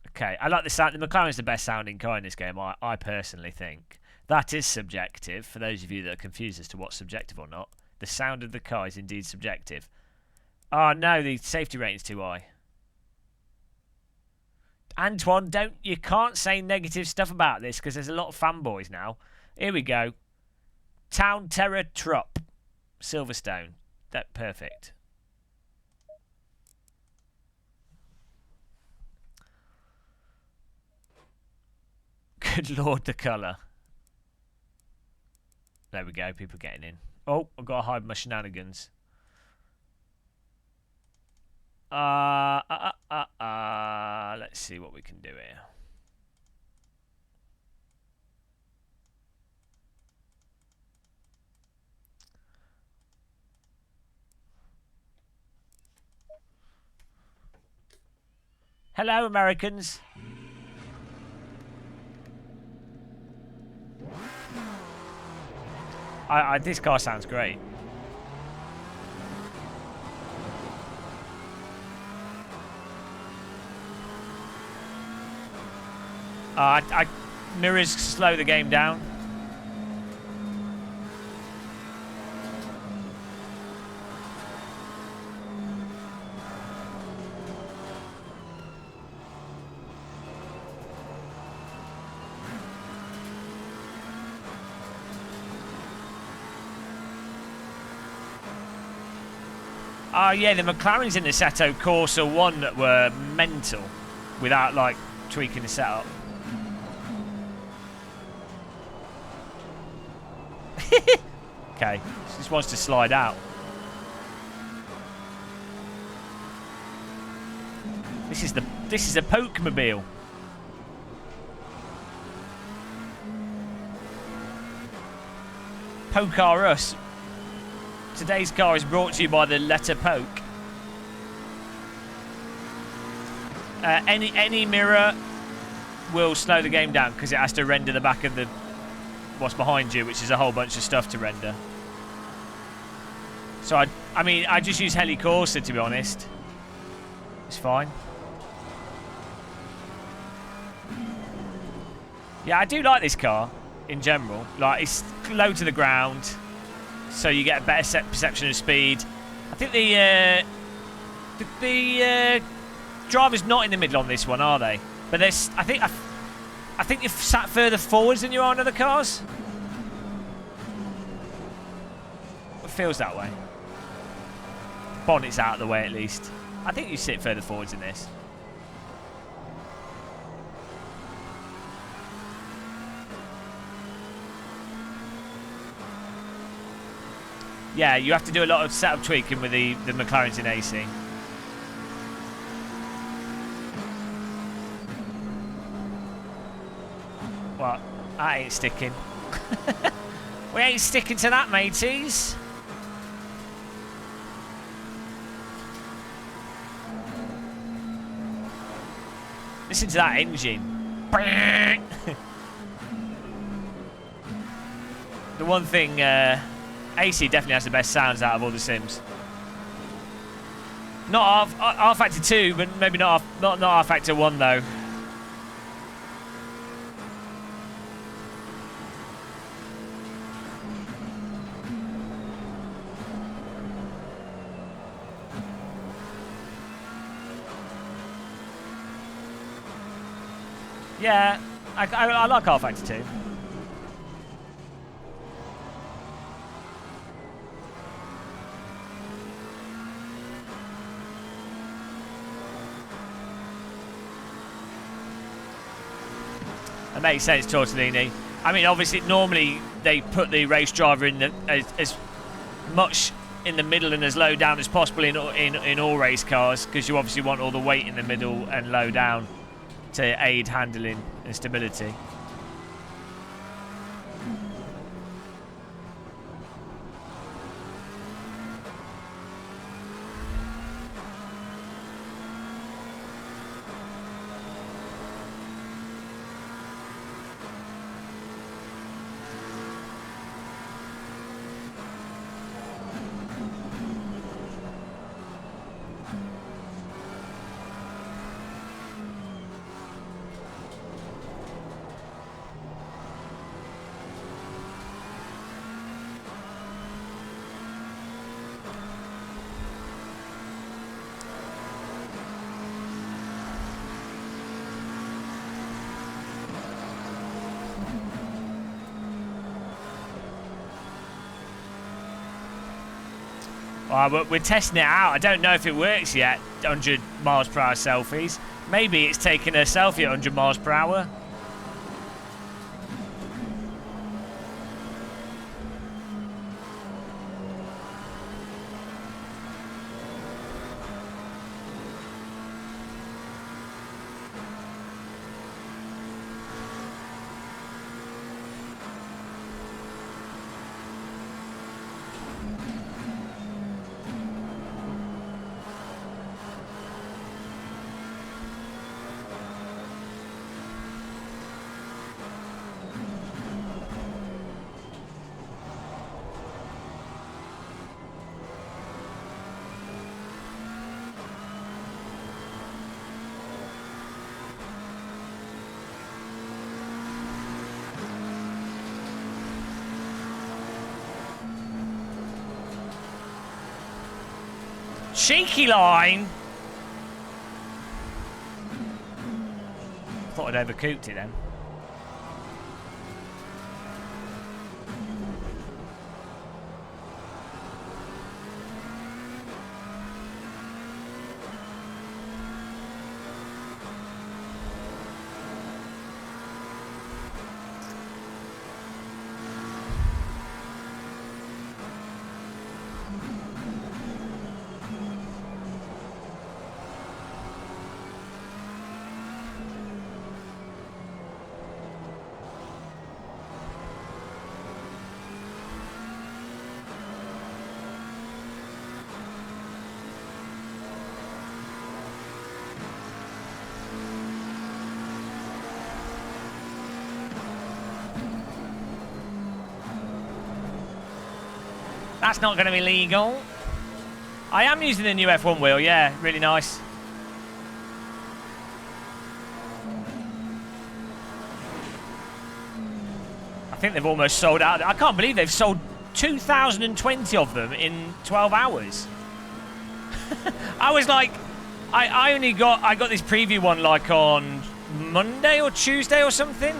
Okay, I like the sound. The McLaren's the best sounding car in this game, I personally think. That is subjective. For those of you that are confused as to what's subjective or not, the sound of the car is indeed subjective. Oh, no, the safety rating's too high. Antoine, you can't say negative stuff about this because there's a lot of fanboys now. Here we go. Town Terror Trop. Silverstone. That perfect. Good lord, the colour. There we go, people getting in. Oh, I've got to hide my shenanigans. Let's see what we can do here. Hello, Americans. This car sounds great. Mirrors slow the game down. Oh yeah, the McLarens in the Assetto Corsa 1 that were mental without like tweaking the setup. Okay, this wants to slide out. This is a Pokemobile. Pokar us. Today's car is brought to you by the letter Poke. Any mirror will slow the game down because it has to render the back of the what's behind you, which is a whole bunch of stuff to render. So I mean I just use Heli Corsa, to be honest. It's fine. Yeah, I do like this car in general. Like, it's low to the ground, so you get a better perception of speed. I think the driver's not in the middle on this one, are they? But there's, I think you've sat further forwards than you are in other cars. It feels that way. Bonnet's out of the way at least. I think you sit further forwards in this. Yeah, you have to do a lot of setup tweaking with the McLarens in AC. What? That ain't sticking. We ain't sticking to that, mateys. Listen to that engine. The one thing, AC definitely has the best sounds out of all the Sims. Not R Factor 2, but maybe not R Factor 1 though. Yeah, I like R Factor 2. That makes sense, Tortellini. I mean, obviously, normally they put the race driver in as much in the middle and as low down as possible in all race cars, because you obviously want all the weight in the middle and low down to aid handling and stability. We're testing it out. I don't know if it works yet. 100 miles per hour selfies. Maybe it's taking a selfie at 100 miles per hour. Cheeky line. Thought I'd overcooked it then. That's not going to be legal. I am using the new F1 wheel, yeah, really nice. I think they've almost sold out. I can't believe they've sold 2,020 of them in 12 hours. I was like, I got this preview one like on Monday or Tuesday or something.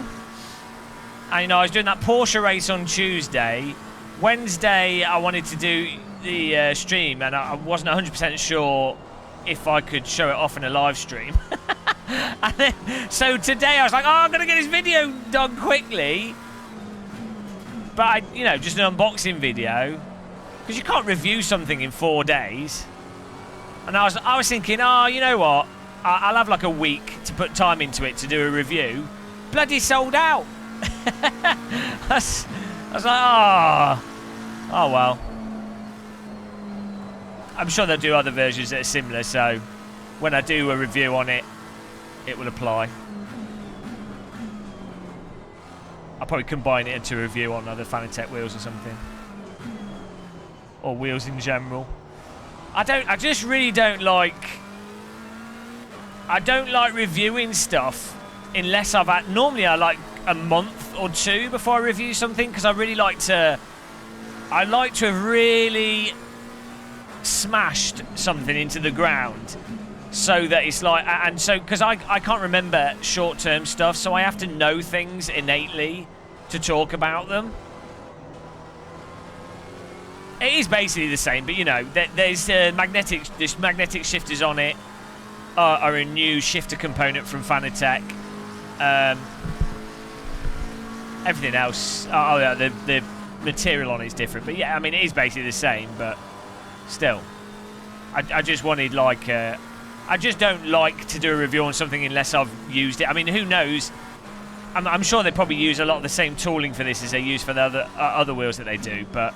And you know, I was doing that Porsche race on Tuesday. Wednesday, I wanted to do the stream, and I wasn't 100% sure if I could show it off in a live stream. And then, so today I was like, oh, I'm going to get this video done quickly. But, you know, just an unboxing video. Because you can't review something in 4 days. And I was thinking, oh, you know what? I'll have like a week to put time into it to do a review. Bloody sold out. I was like, oh well. I'm sure they'll do other versions that are similar, so when I do a review on it, it will apply. I'll probably combine it into a review on other Fanatec wheels or something. Or wheels in general. I just really don't like... I don't like reviewing stuff unless I've had... Normally I like a month or two before I review something, because I really like to... I like to have really smashed something into the ground, so that it's like... And so, because I can't remember short-term stuff, so I have to know things innately to talk about them. It is basically the same, but you know, there's magnetic shifters on it. Are a new shifter component from Fanatec. Everything else, oh yeah, the material on it is different, but yeah, I mean, it is basically the same, but still, I just wanted like, I just don't like to do a review on something unless I've used it. I mean, who knows? I'm sure they probably use a lot of the same tooling for this as they use for the other wheels that they do, but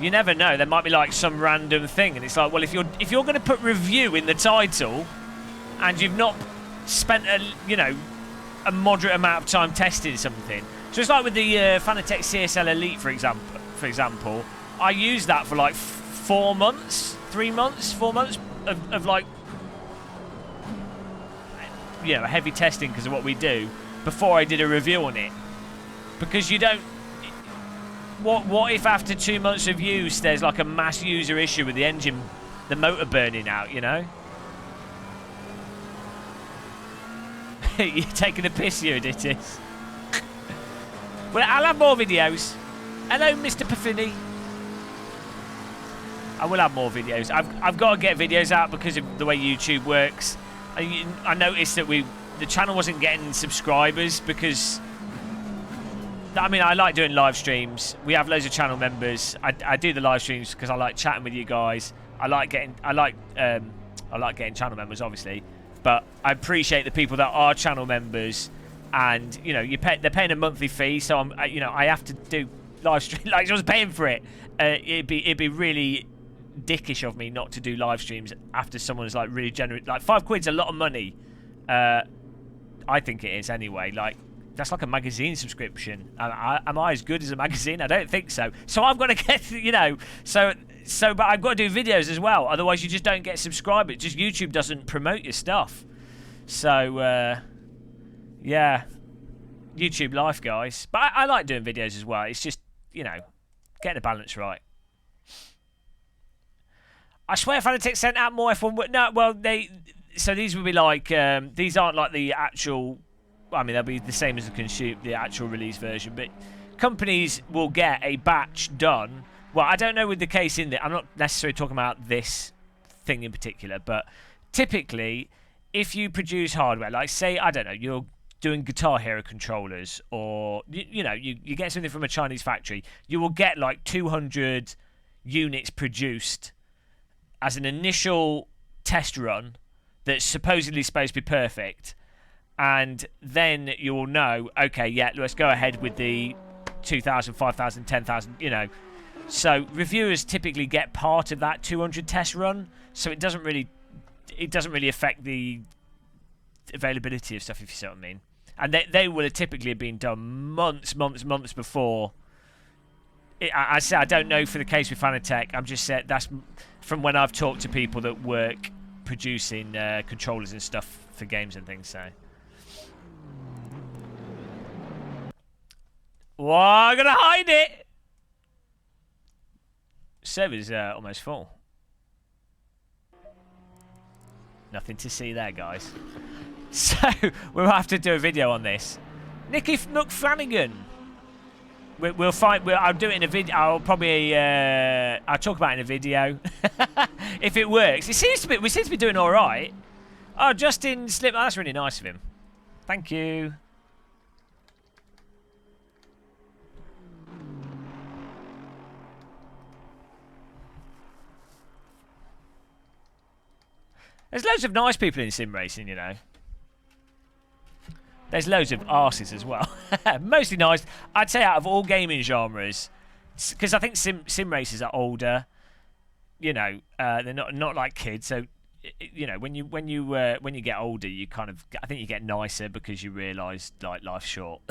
you never know. There might be like some random thing, and it's like, well, if you're going to put review in the title, and you've not spent a moderate amount of time testing something, so it's like with the Fanatec CSL Elite, for example, I used that for like 4 months of like, you know, heavy testing because of what we do before I did a review on it, because you don't. What if after 2 months of use there's like a mass user issue with the engine, the motor burning out, you know? You're taking a piss, you idiots. Well, I'll have more videos. Hello, Mr. Perfini. I will have more videos. I've got to get videos out because of the way YouTube works. I noticed that the channel wasn't getting subscribers because... I mean, I like doing live streams. We have loads of channel members. I do the live streams because I like chatting with you guys. I like getting channel members, obviously. But I appreciate the people that are channel members, and you know, they're paying a monthly fee, so I have to do live stream like I was paying for it. It'd be really dickish of me not to do live streams after someone's like really generous. Like £5's a lot of money. I think it is anyway. Like. That's like a magazine subscription. Am I as good as a magazine? I don't think so. So I've got to get, you know, but I've got to do videos as well. Otherwise, you just don't get subscribers. Just YouTube doesn't promote your stuff. So, yeah, YouTube life, guys. But I like doing videos as well. It's just, you know, getting the balance right. I swear Fanatec sent out more F1. No, well, so these would be like, these aren't like the actual... I mean, they'll be the same as the actual release version, but companies will get a batch done. Well, I don't know with the case in there. I'm not necessarily talking about this thing in particular, but typically, if you produce hardware, like say, I don't know, you're doing Guitar Hero controllers, or you get something from a Chinese factory, you will get like 200 units produced as an initial test run that's supposedly supposed to be perfect. And then you will know, okay, yeah, let's go ahead with the 2,000, 5,000, 10,000, you know. So reviewers typically get part of that 200 test run, so it doesn't really affect the availability of stuff, if you see what I mean. And they will have typically been done months before I say I don't know for the case with Fanatec. I'm just saying that's from when I've talked to people that work producing controllers and stuff for games and things. So, well, I'm gonna hide it. Server's almost full. Nothing to see there, guys. So we'll have to do a video on this. Nicky McFlanagan. We'll find. I'll do it in a video. I'll probably. I'll talk about it in a video if it works. It seems to be. We seem to be doing all right. Oh, Justin Slip. Oh, that's really nice of him. Thank you. There's loads of nice people in sim racing, you know. There's loads of arses as well. Mostly nice. I'd say out of all gaming genres, because I think sim racers are older. You know, they're not like kids. So, you know, when you get older, you kind of, I think you get nicer because you realise like life's short.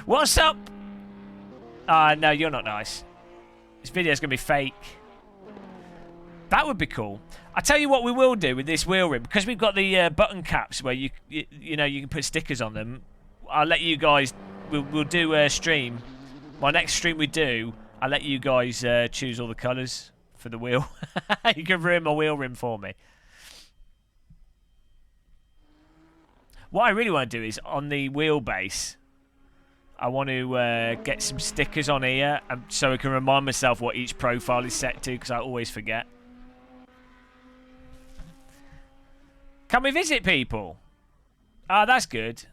What's up? No, you're not nice. This video's gonna be fake. That would be cool. I tell you what we will do with this wheel rim, because we've got the button caps where you know you can put stickers on them. I'll let you guys. We'll do a stream. My next stream we do, I'll let you guys choose all the colours for the wheel. You can ruin my wheel rim for me. What I really want to do is on the wheelbase, I want to get some stickers on here, so I can remind myself what each profile is set to, because I always forget. Can we visit people? Ah, that's good.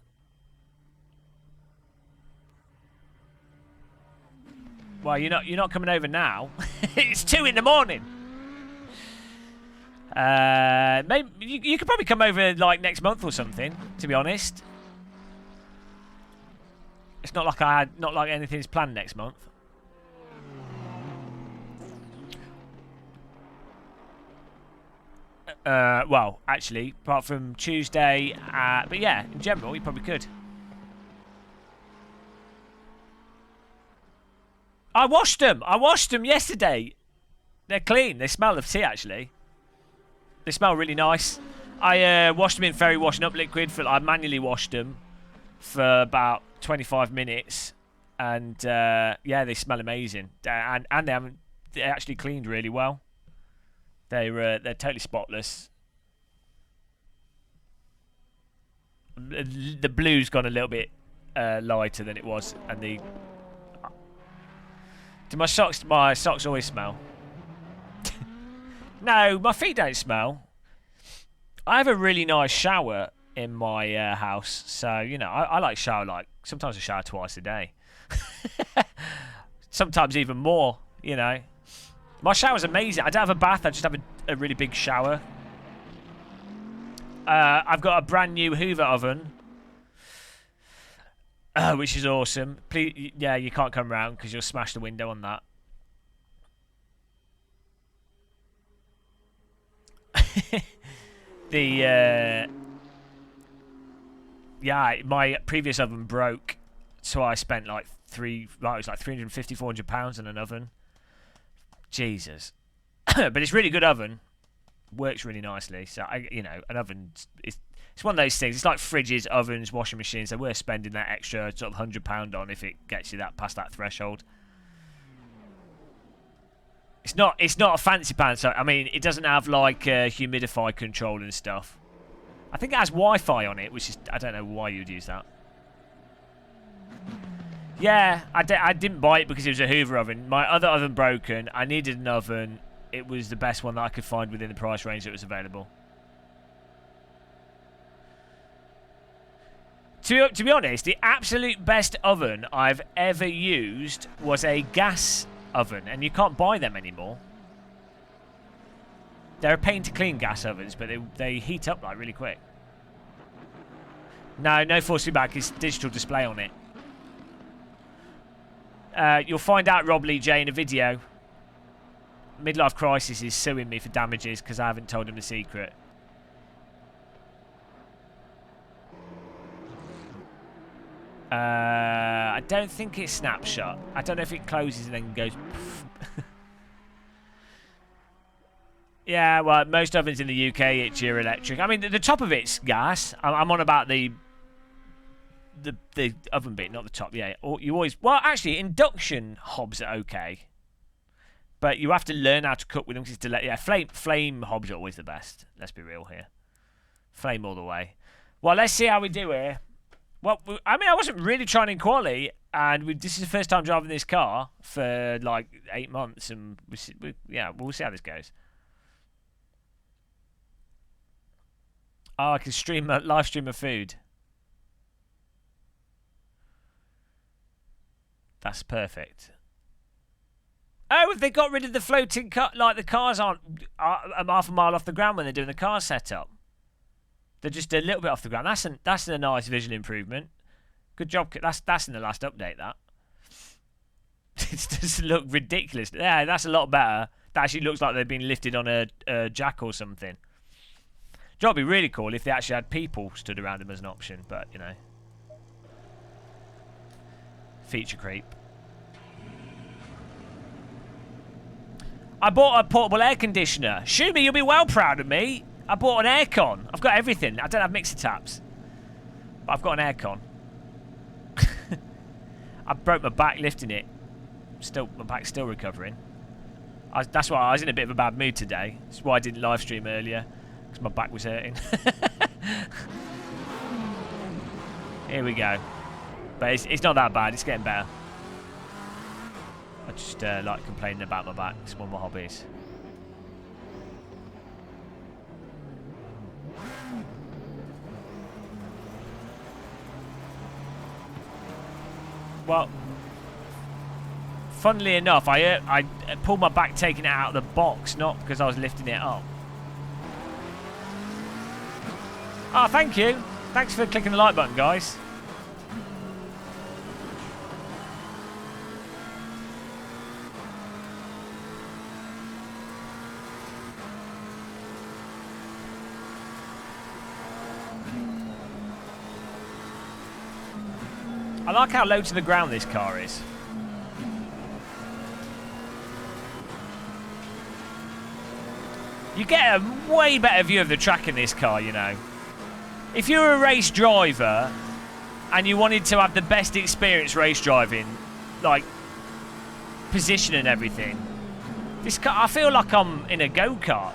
Well, you're not coming over now. It's 2 in the morning. Maybe you could probably come over like next month or something. To be honest, it's not like anything's planned next month. Well, actually, apart from Tuesday, but yeah, in general, you probably could. I washed them. I washed them yesterday. They're clean. They smell of tea, actually. They smell really nice. I washed them in fairy washing up liquid. I manually washed them for about 25 minutes, and yeah, they smell amazing. And they actually cleaned really well. They're totally spotless. The blue's gone a little bit lighter than it was, and the. Do my socks always smell? No, my feet don't smell. I have a really nice shower in my house, so you know I like shower like sometimes I shower twice a day. Sometimes even more, you know. My shower's amazing. I don't have a bath. I just have a really big shower. I've got a brand new Hoover oven, which is awesome. Please, yeah, you can't come round because you'll smash the window on that. Yeah, my previous oven broke, so I spent like it was like £350–400 on an oven. Jesus. But it's a really good oven. Works really nicely. So, you know, an oven, it's one of those things. It's like fridges, ovens, washing machines. So we're spending that extra sort of £100 on if it gets you that past that threshold. It's not a fancy pants. So, I mean, it doesn't have like humidifier control and stuff. I think it has Wi-Fi on it, which is, I don't know why you'd use that. Yeah, I didn't buy it because it was a Hoover oven. My other oven broken. I needed an oven. It was the best one that I could find within the price range that was available. To be honest, the absolute best oven I've ever used was a gas oven, and you can't buy them anymore. They're a pain to clean, gas ovens, but they heat up like really quick. No force feedback. It's digital display on it. You'll find out, Rob Lee J, in a video. Midlife Crisis is suing me for damages because I haven't told him the secret. I don't think it's snapshot. I don't know if it closes and then goes... Yeah, well, most ovens in the UK, itchie are electric. I mean, the top of it's gas. I'm on about the oven bit, not the top. Yeah, you always... Well, actually, induction hobs are okay. But you have to learn how to cook with them. Cause it's yeah, flame hobs are always the best. Let's be real here. Flame all the way. Well, let's see how we do here. Well, I mean, I wasn't really trying in quali, and this is the first time driving this car for like 8 months, and yeah, we'll see how this goes. Oh, I can live stream a food. That's perfect. Oh, if they got rid of the floating car, like the cars aren't half a mile off the ground when they're doing the car setup. They're just a little bit off the ground. That's a nice visual improvement. Good job. That's in the last update, that. It doesn't look ridiculous. Yeah, that's a lot better. That actually looks like they've been lifted on a jack or something. It would be really cool if they actually had people stood around them as an option, but, you know. Feature creep. I bought a portable air conditioner. Shumi, you'll be well proud of me. I bought an aircon. I've got everything. I don't have mixer taps. But I've got an aircon. I broke my back lifting it. My back's still recovering. That's why I was in a bit of a bad mood today. That's why I didn't live stream earlier. Because my back was hurting. Here we go. But it's not that bad. It's getting better. I just like complaining about my back. It's one of my hobbies. Well, funnily enough, I pulled my back taking it out of the box, not because I was lifting it up. Oh, thank you. Thanks for clicking the like button, guys. I like how low to the ground this car is. You get a way better view of the track in this car, you know. If you're a race driver and you wanted to have the best experience race driving, like position and everything, this car, I feel like I'm in a go-kart.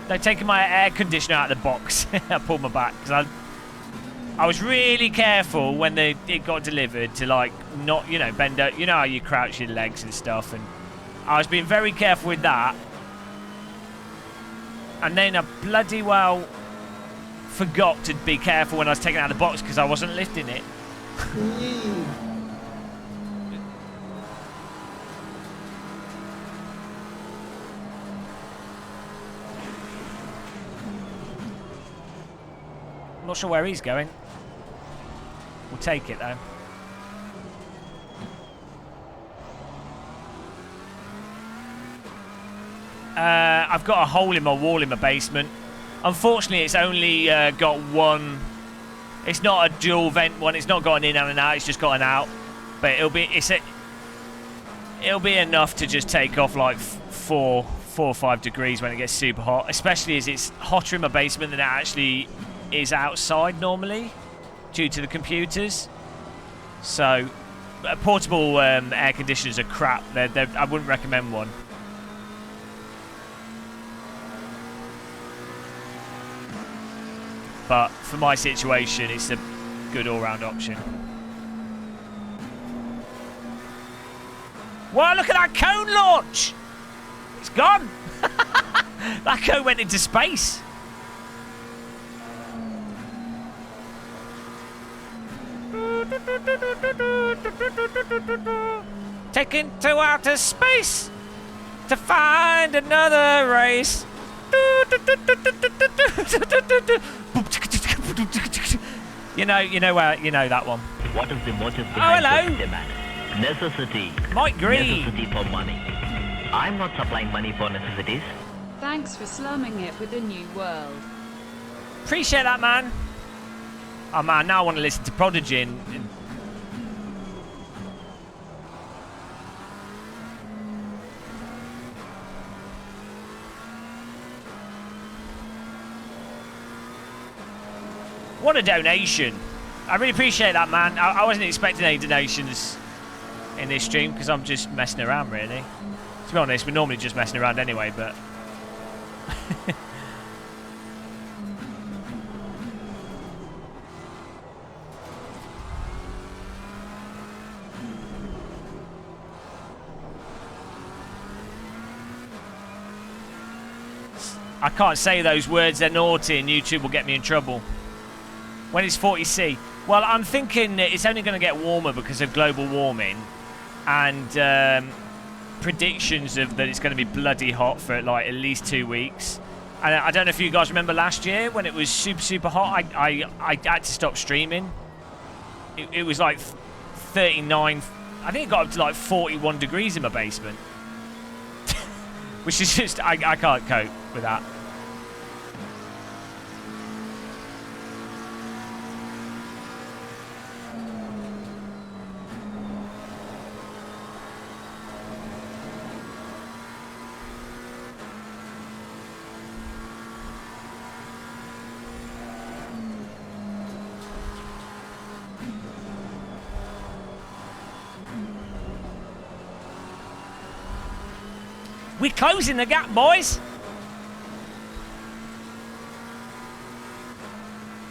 They're taking my air conditioner out of the box. I pulled my back because I was really careful when it got delivered to, like, not, you know, bend out. You know how you crouch your legs and stuff, and I was being very careful with that. And then I bloody well forgot to be careful when I was taking it out of the box because I wasn't lifting it. I'm not sure where he's going. We'll take it though. I've got a hole in my wall in my basement. Unfortunately, it's only got one. It's not a dual vent one. It's not got an in and an out. It's just got an out. But it'll be enough to just take off like 4 or 5 degrees when it gets super hot. Especially as it's hotter in my basement than it actually is outside normally, due to the computers. So portable air conditioners are crap. I wouldn't recommend one. But for my situation, it's a good all-round option. Wow, look at that cone launch! It's gone! That cone went into space. Taken to outer space to find another race. You know that one. What is the motive behind hello. demand? Necessity. Mike Green. Necessity for money. I'm not supplying money for necessities. Thanks for slumming it with a new world. Appreciate that, man. Oh man, now I want to listen to Prodigy and what a donation. I really appreciate that, man. I wasn't expecting any donations in this stream because I'm just messing around, really. To be honest, we're normally just messing around anyway, but... I can't say those words, they're naughty, and YouTube will get me in trouble. When it's 40C? Well, I'm thinking it's only going to get warmer because of global warming, and predictions of that it's going to be bloody hot for like at least 2 weeks. And I don't know if you guys remember last year when it was super hot. I had to stop streaming. It was like 39. I think it got up to like 41 degrees in my basement, which is just I can't cope with that. We're closing the gap, boys.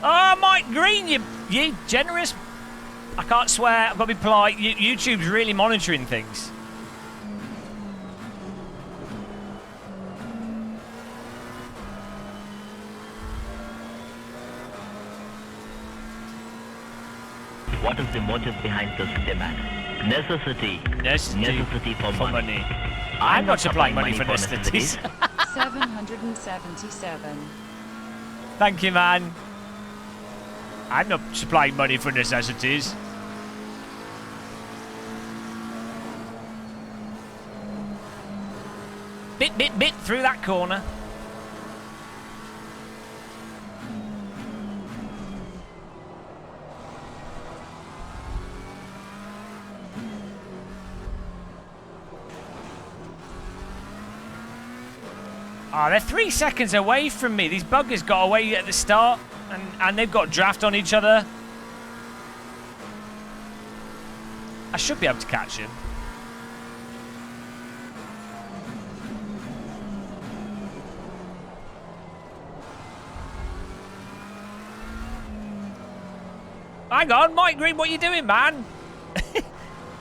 Oh, Mike Green, you generous. I can't swear. I've got to be polite. YouTube's really monitoring things. What is the motive behind this demand? Necessity. Necessity for money. I'm not supplying money for necessities. 777. Thank you, man. I'm not supplying money for necessities. Bit through that corner. Oh, they're 3 seconds away from me. These buggers got away at the start, and they've got draft on each other. I should be able to catch him. Hang on, Mike Green, what are you doing, man?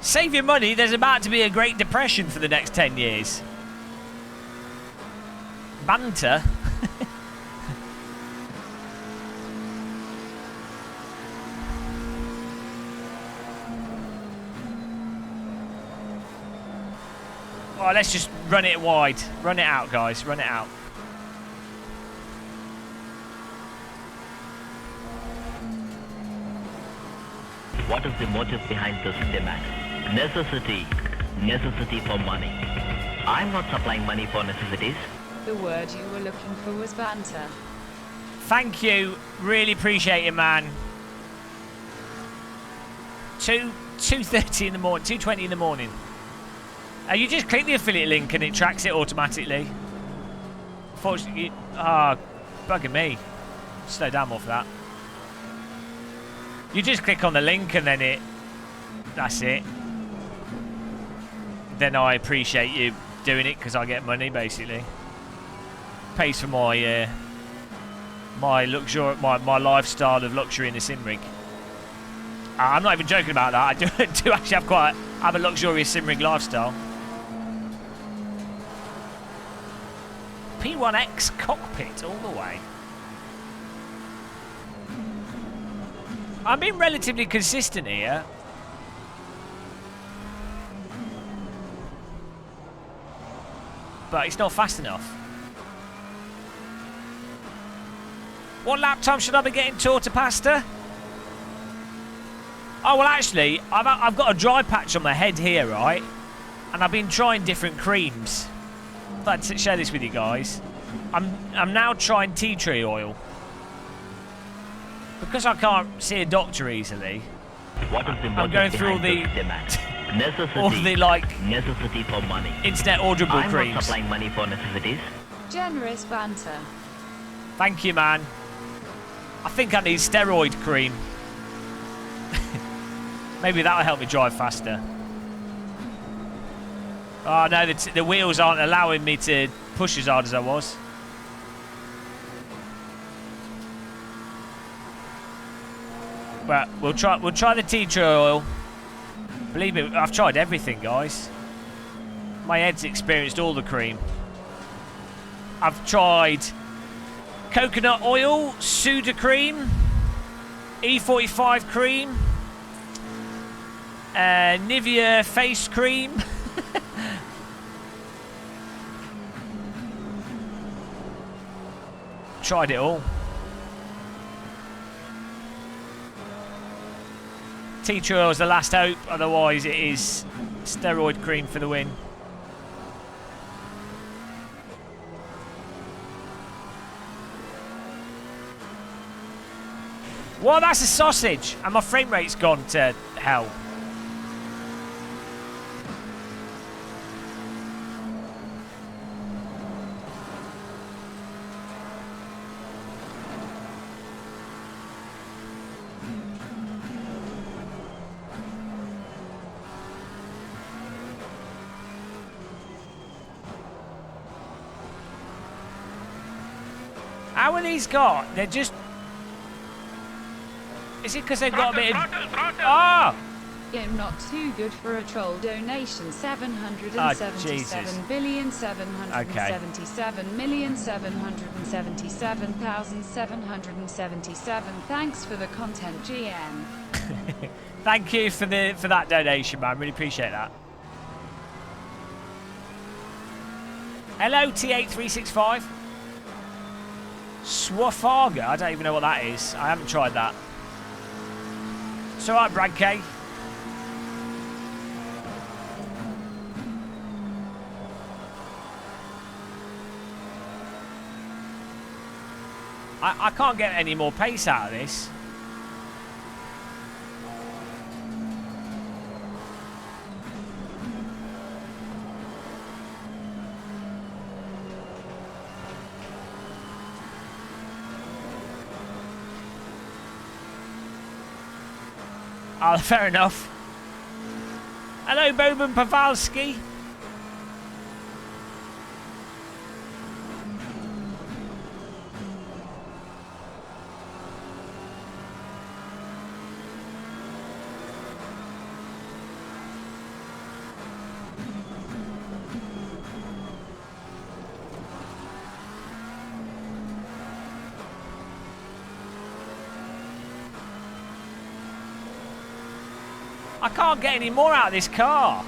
Save your money. There's about to be a Great Depression for the next 10 years. Banter. Oh, let's just run it wide. Run it out, guys. Run it out. What is the motive behind this demand? Necessity. Necessity for money. I'm not supplying money for necessities. The word you were looking for was banter. Thank you. Really appreciate it, man. 2:30 in the morning, 2:20 in the morning. You just click the affiliate link and it tracks it automatically. Unfortunately, bugging me. Slow down more for that. You just click on the link and then that's it. Then I appreciate you doing it because I get money basically. Pays for my my lifestyle of luxury in the sim rig. I'm not even joking about that. I do actually have a luxurious sim rig lifestyle. P1X cockpit all the way. I'm being relatively consistent here. But it's not fast enough. What lap time should I be getting taught to pasta? Oh, well, actually, I've got a dry patch on my head here, right? And I've been trying different creams. I thought I'd share this with you guys. I'm now trying tea tree oil. Because I can't see a doctor easily, What is the I'm going through all behind the... this demand? Necessity. all the, like... necessity for money. internet audible I'm creams. not supplying money for necessities. Generous banter. Thank you, man. I think I need steroid cream. Maybe that'll help me drive faster. Oh no, the wheels aren't allowing me to push as hard as I was. But we'll try the tea tree oil. Believe me, I've tried everything, guys. My head's experienced all the cream. I've tried coconut oil, Suda cream, E45 cream, Nivea face cream. Tried it all. Tea tree oil is the last hope, otherwise it is steroid cream for the win. Well, that's a sausage, and my frame rate's gone to hell. How are these got? They're just... Is it because they've got a bit of... Ah! Game not too good for a troll donation. Oh, 777,777,777,777. Thanks for the content, GM. Thank you for that donation, man. Really appreciate that. Hello, T8365. Swafaga. I don't even know what that is. I haven't tried that. It's alright, Brad K. I can't get any more pace out of this. Oh, fair enough. Hello, Boban Pavalski. I can't get any more out of this car.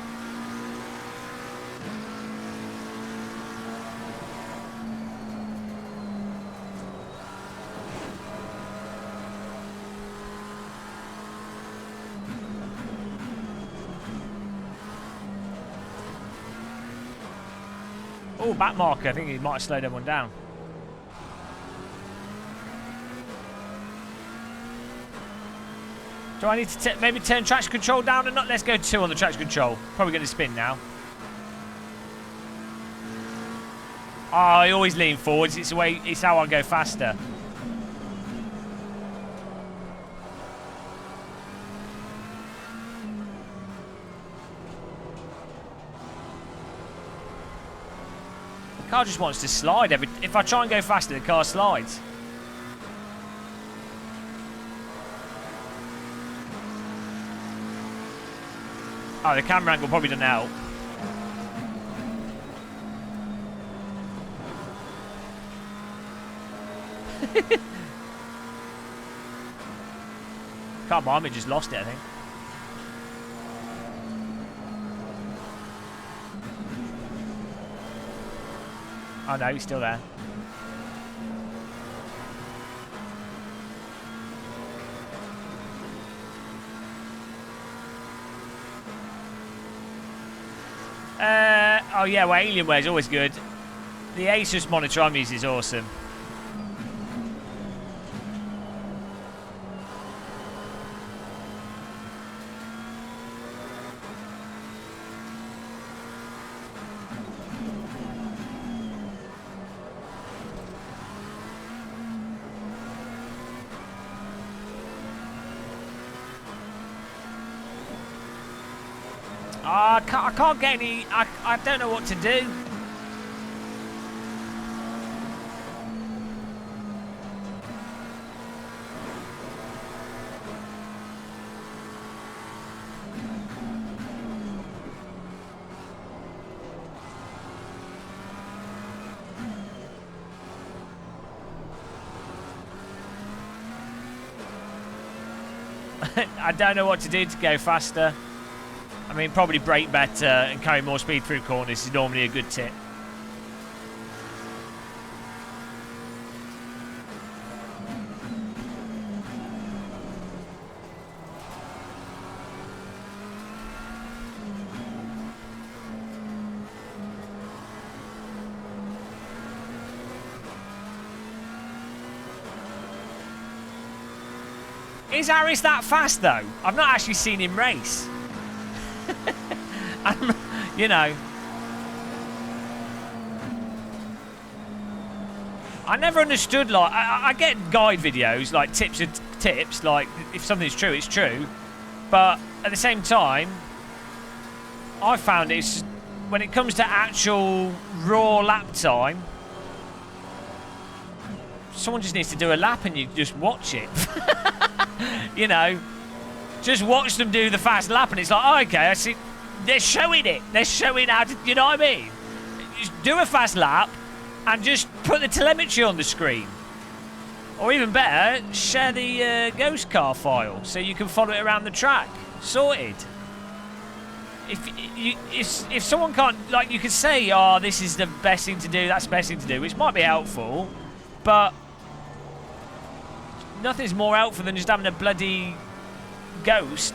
Oh, back marker. I think he might have slowed everyone down. Do I need to maybe turn traction control down and not? Let's go 2 on the traction control. Probably going to spin now. Oh, I always lean forwards. It's the way. It's how I go faster. The car just wants to slide. If I try and go faster, the car slides. Oh, the camera angle probably doesn't help. Can't mind me, just lost it, I think. Oh no, he's still there. Oh yeah, well, Alienware is always good. The Asus monitor I'm using is awesome. I can't get any... I don't know what to do. I don't know what to do to go faster. I mean, probably brake better and carry more speed through corners is normally a good tip. Is Harris that fast, though? I've not actually seen him race. You know. I never understood, like, I get guide videos, like tips, like, if something's true, it's true. But at the same time, I found it's, when it comes to actual raw lap time, someone just needs to do a lap and you just watch it. You know, just watch them do the fast lap and it's like, oh, okay, I see. They're showing it. They're showing how to, you know what I mean? Just do a fast lap and just put the telemetry on the screen. Or even better, share the ghost car file so you can follow it around the track. Sorted. If someone can't, like, you could say, oh, this is the best thing to do, that's the best thing to do, which might be helpful, but nothing's more helpful than just having a bloody ghost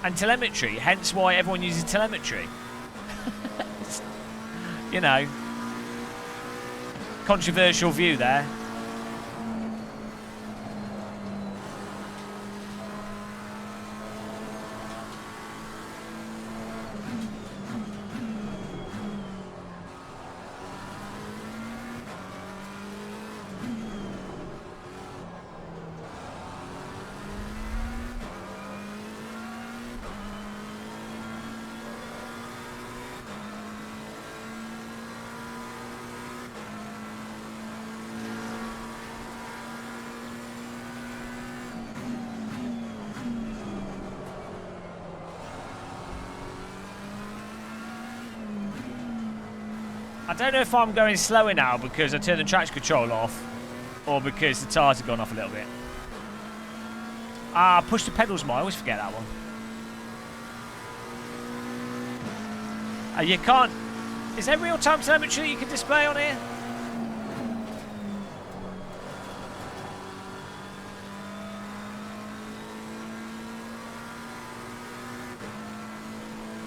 and telemetry, hence why everyone uses telemetry. You know, controversial view there. I don't know if I'm going slower now because I turned the traction control off or because the tyres have gone off a little bit. Ah, push the pedals more. I always forget that one. You can't... Is there real-time telemetry you can display on here?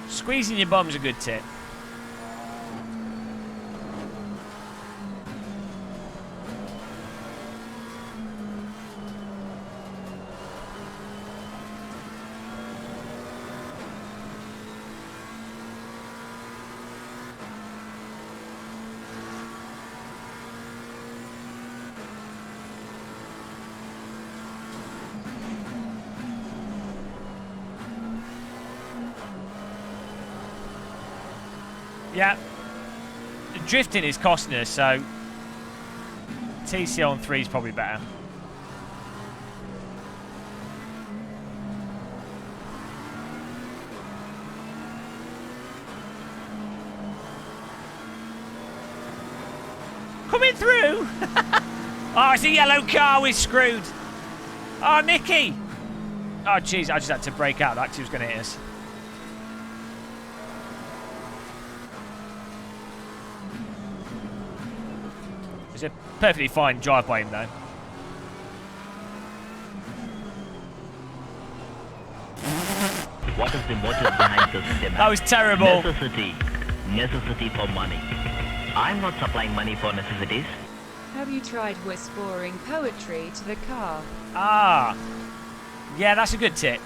Squeezing your bum's a good tip. Yeah, drifting is costing us, so TC on 3 is probably better. Coming through! Oh, it's a yellow car, we're screwed. Oh, Nicky! Oh, jeez, I just had to break out, that 'cause he was going to hit us. It's a perfectly fine drive by him, though. What is the motive behind this demand? That was terrible. Necessity for money. I'm not supplying money for necessities. Have you tried whispering poetry to the car? Ah. Yeah, that's a good tip.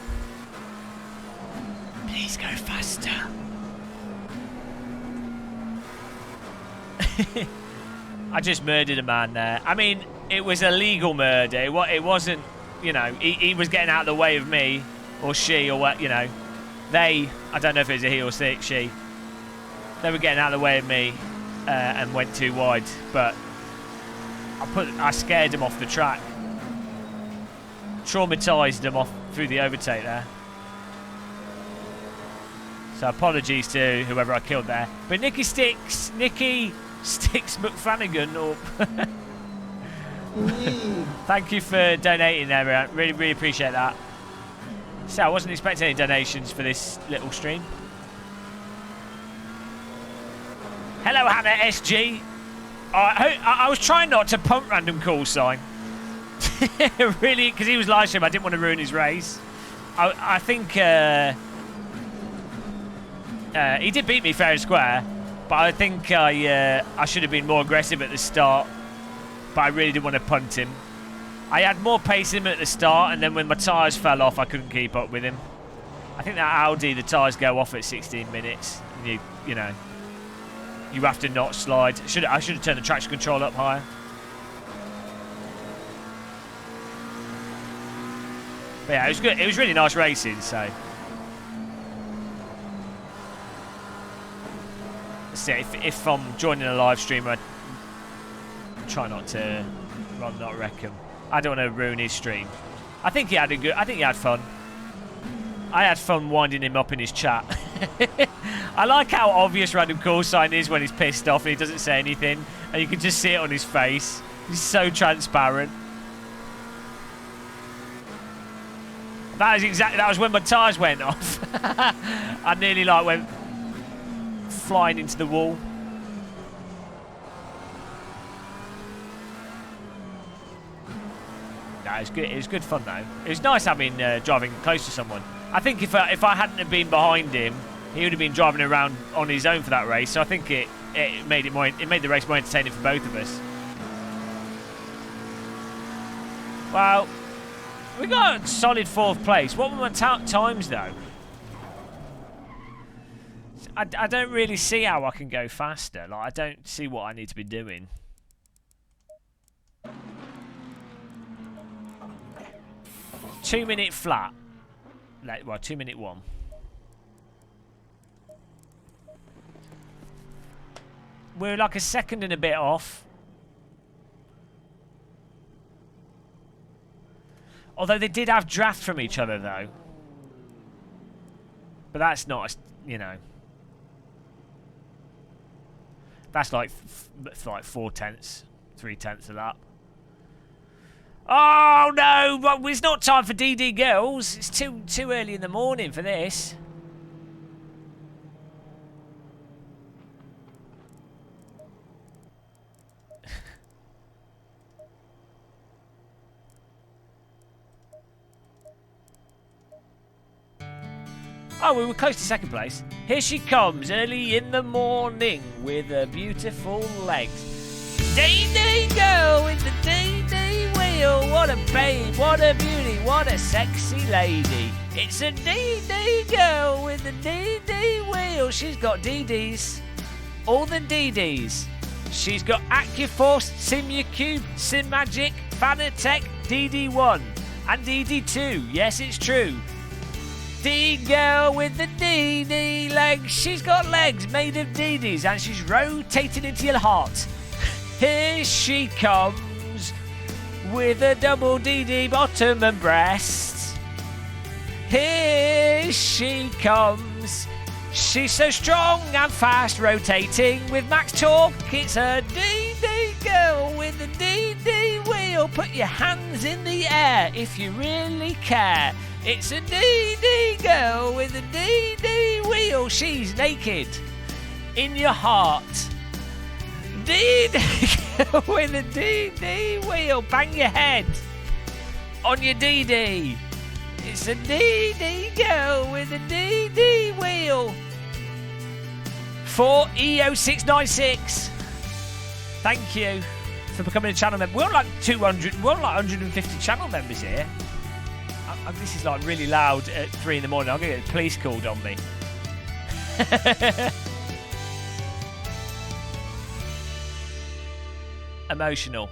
Please go faster. I just murdered a man there. I mean, it was a legal murder. It wasn't, you know, he was getting out of the way of me, or she, or what, you know. I don't know if it was a he or she, they were getting out of the way of me and went too wide, but I scared them off the track. Traumatised them off through the overtake there. So apologies to whoever I killed there. But Nicky Sticks McFlanagan or thank you for donating there, man. Really, really appreciate that. So I wasn't expecting any donations for this little stream. Hello, Hannah SG. I was trying not to pump random call sign. Really, because he was live stream. I didn't want to ruin his race. I think he did beat me fair and square, but I think I should have been more aggressive at the start. But I really didn't want to punt him. I had more pace in him at the start, and then when my tyres fell off, I couldn't keep up with him. I think that Audi, the tyres go off at 16 minutes. And you know, you have to not slide. I should have turned the traction control up higher. But yeah, it was good. It was really nice racing. So let's see if I'm joining a live stream, I try not to not wreck him. I don't want to ruin his stream. I think he had fun. I had fun winding him up in his chat. I like how obvious random call sign is when he's pissed off and he doesn't say anything, and you can just see it on his face. He's so transparent. That was when my tyres went off. I nearly went flying into the wall. No, it was good. It was good fun though. It was nice having driving close to someone. I think if I hadn't have been behind him, he would have been driving around on his own for that race. So I think it made the race more entertaining for both of us. Well, we got a solid 4th place. What were my times though? I don't really see how I can go faster. Like, I don't see what I need to be doing. Two-minute flat. Well, 2-minute 1. We're like a second and a bit off. Although they did have draft from each other, though. But that's not, you know. That's like 4/10, 3/10 of that. Oh no! But it's not time for DD girls. It's too early in the morning for this. Oh, we were close to 2nd place. Here she comes early in the morning with her beautiful legs. DD girl with the DD wheel. What a babe, what a beauty, what a sexy lady. It's a DD girl with the DD wheel. She's got DDs. All the DDs. She's got AccuForce, SimUcube, SimMagic, Fanatec, DD1 and DD2. Yes, it's true. D girl with the DD legs. She's got legs made of DDs and she's rotating into your heart. Here she comes with a double DD bottom and breasts. Here she comes. She's so strong and fast rotating with max torque. It's a DD girl with the DD wheel. Put your hands in the air if you really care. It's a DD girl with a DD wheel. She's naked in your heart. DD girl with a DD wheel. Bang your head on your DD. It's a DD girl with a DD wheel. For EO696. Thank you for becoming a channel member. We're on like 200. We're on like 150 channel members here. This is like really loud at 3 in the morning. I'm going to get the police called on me. Emotional.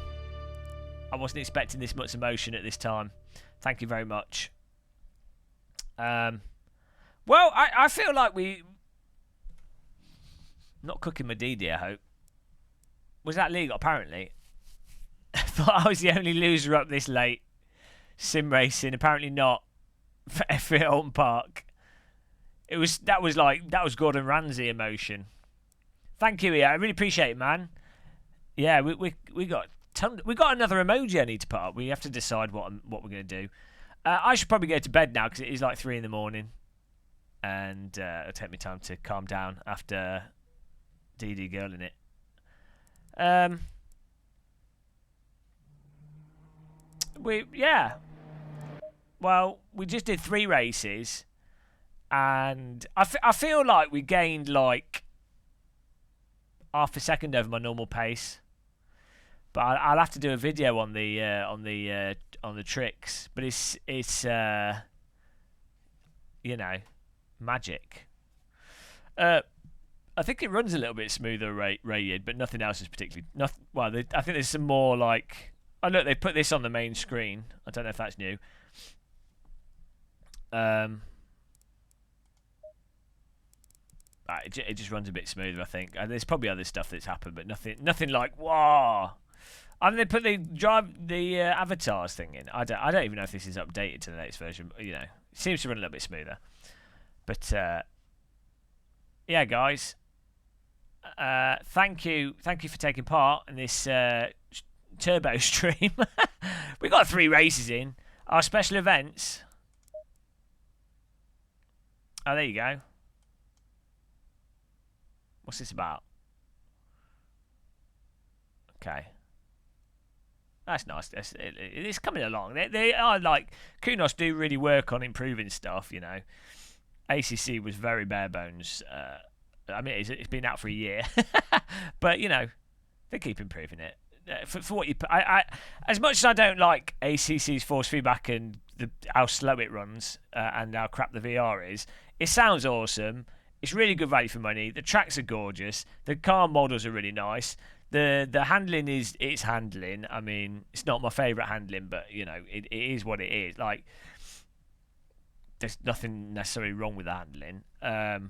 I wasn't expecting this much emotion at this time. Thank you very much. What Well, I feel like we... Not cooking my DD, I hope. Was that legal? Apparently. I thought I was the only loser up this late. Sim racing. Apparently not. For F1 Alton Park. That was Gordon Ramsay emotion. Thank you, I really appreciate it, man. Yeah, we got another emoji I need to put up. We have to decide what we're going to do. I should probably go to bed now because it is like 3 in the morning. And it'll take me time to calm down after DD girling it. Well, we just did 3 races, and I feel like we gained like half a second over my normal pace. But I'll have to do a video on the tricks. But it's you know, magic. I think it runs a little bit smoother rated, but nothing else is particularly... Well, I think there's some more like... Oh, look, they put this on the main screen. I don't know if that's new. It just runs a bit smoother, I think. There's probably other stuff that's happened, but nothing like, wow. I mean, they put the avatars thing in. I don't even know if this is updated to the latest version. You know, it seems to run a little bit smoother. But yeah, guys. Thank you for taking part in this turbo stream. We got 3 races in. Our special events. Oh, there you go. What's this about? Okay. That's nice. It's coming along. They are like... Kunos do really work on improving stuff, you know. ACC was very bare bones. I mean, it's been out for a year. But, you know, they keep improving it. For what you... as much as I don't like ACC's force feedback and how slow it runs and how crap the VR is, it sounds awesome. It's really good value for money. The tracks are gorgeous. The car models are really nice. The handling it's handling. I mean, it's not my favourite handling, but, you know, it is what it is. Like, there's nothing necessarily wrong with the handling. I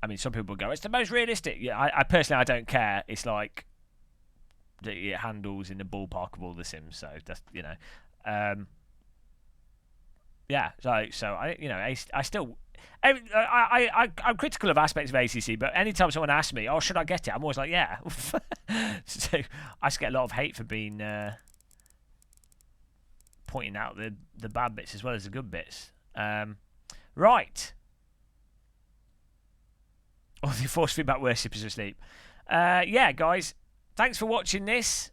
mean, some people go, it's the most realistic. Yeah, I personally, I don't care. It's like it handles in the ballpark of all the Sims. So that's, you know, yeah. So I, you know, I still, I'm critical of aspects of ACC, but anytime someone asks me, oh, should I get it? I'm always like, yeah. So I just get a lot of hate for being pointing out the bad bits as well as the good bits. Right. Oh, the force feedback worshippers are asleep. Yeah, guys. Thanks for watching this.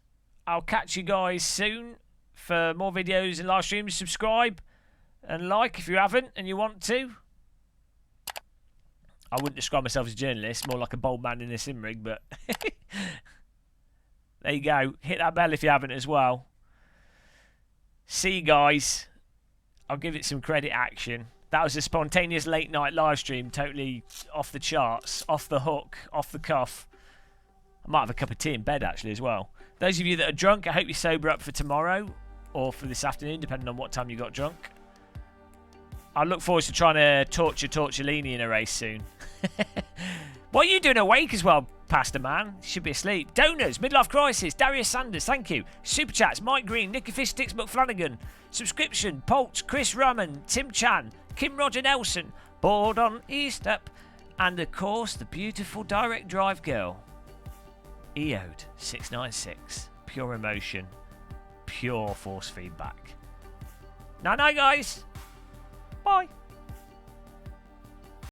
I'll catch you guys soon for more videos and live streams. Subscribe and like if you haven't and you want to. I wouldn't describe myself as a journalist, more like a bold man in a sim rig, but there you go. Hit that bell if you haven't as well. See you guys. I'll give it some credit action. That was a spontaneous late night live stream, totally off the charts, off the hook, off the cuff. I might have a cup of tea in bed actually as well. Those of you that are drunk, I hope you sober up for tomorrow or for this afternoon, depending on what time you got drunk. I look forward to trying to torture Tortellini in a race soon. What are you doing awake as well, Pastor Man? You should be asleep. Donors, Midlife Crisis, Darius Sanders, thank you. Super Chats, Mike Green, Nicky Fish Sticks McFlanagan. Subscription, Poltz, Chris Raman, Tim Chan, Kim Roger Nelson, Board on East Up, and of course the beautiful direct drive girl, Eode 696. Pure emotion, pure force feedback. Night night, guys. Bye.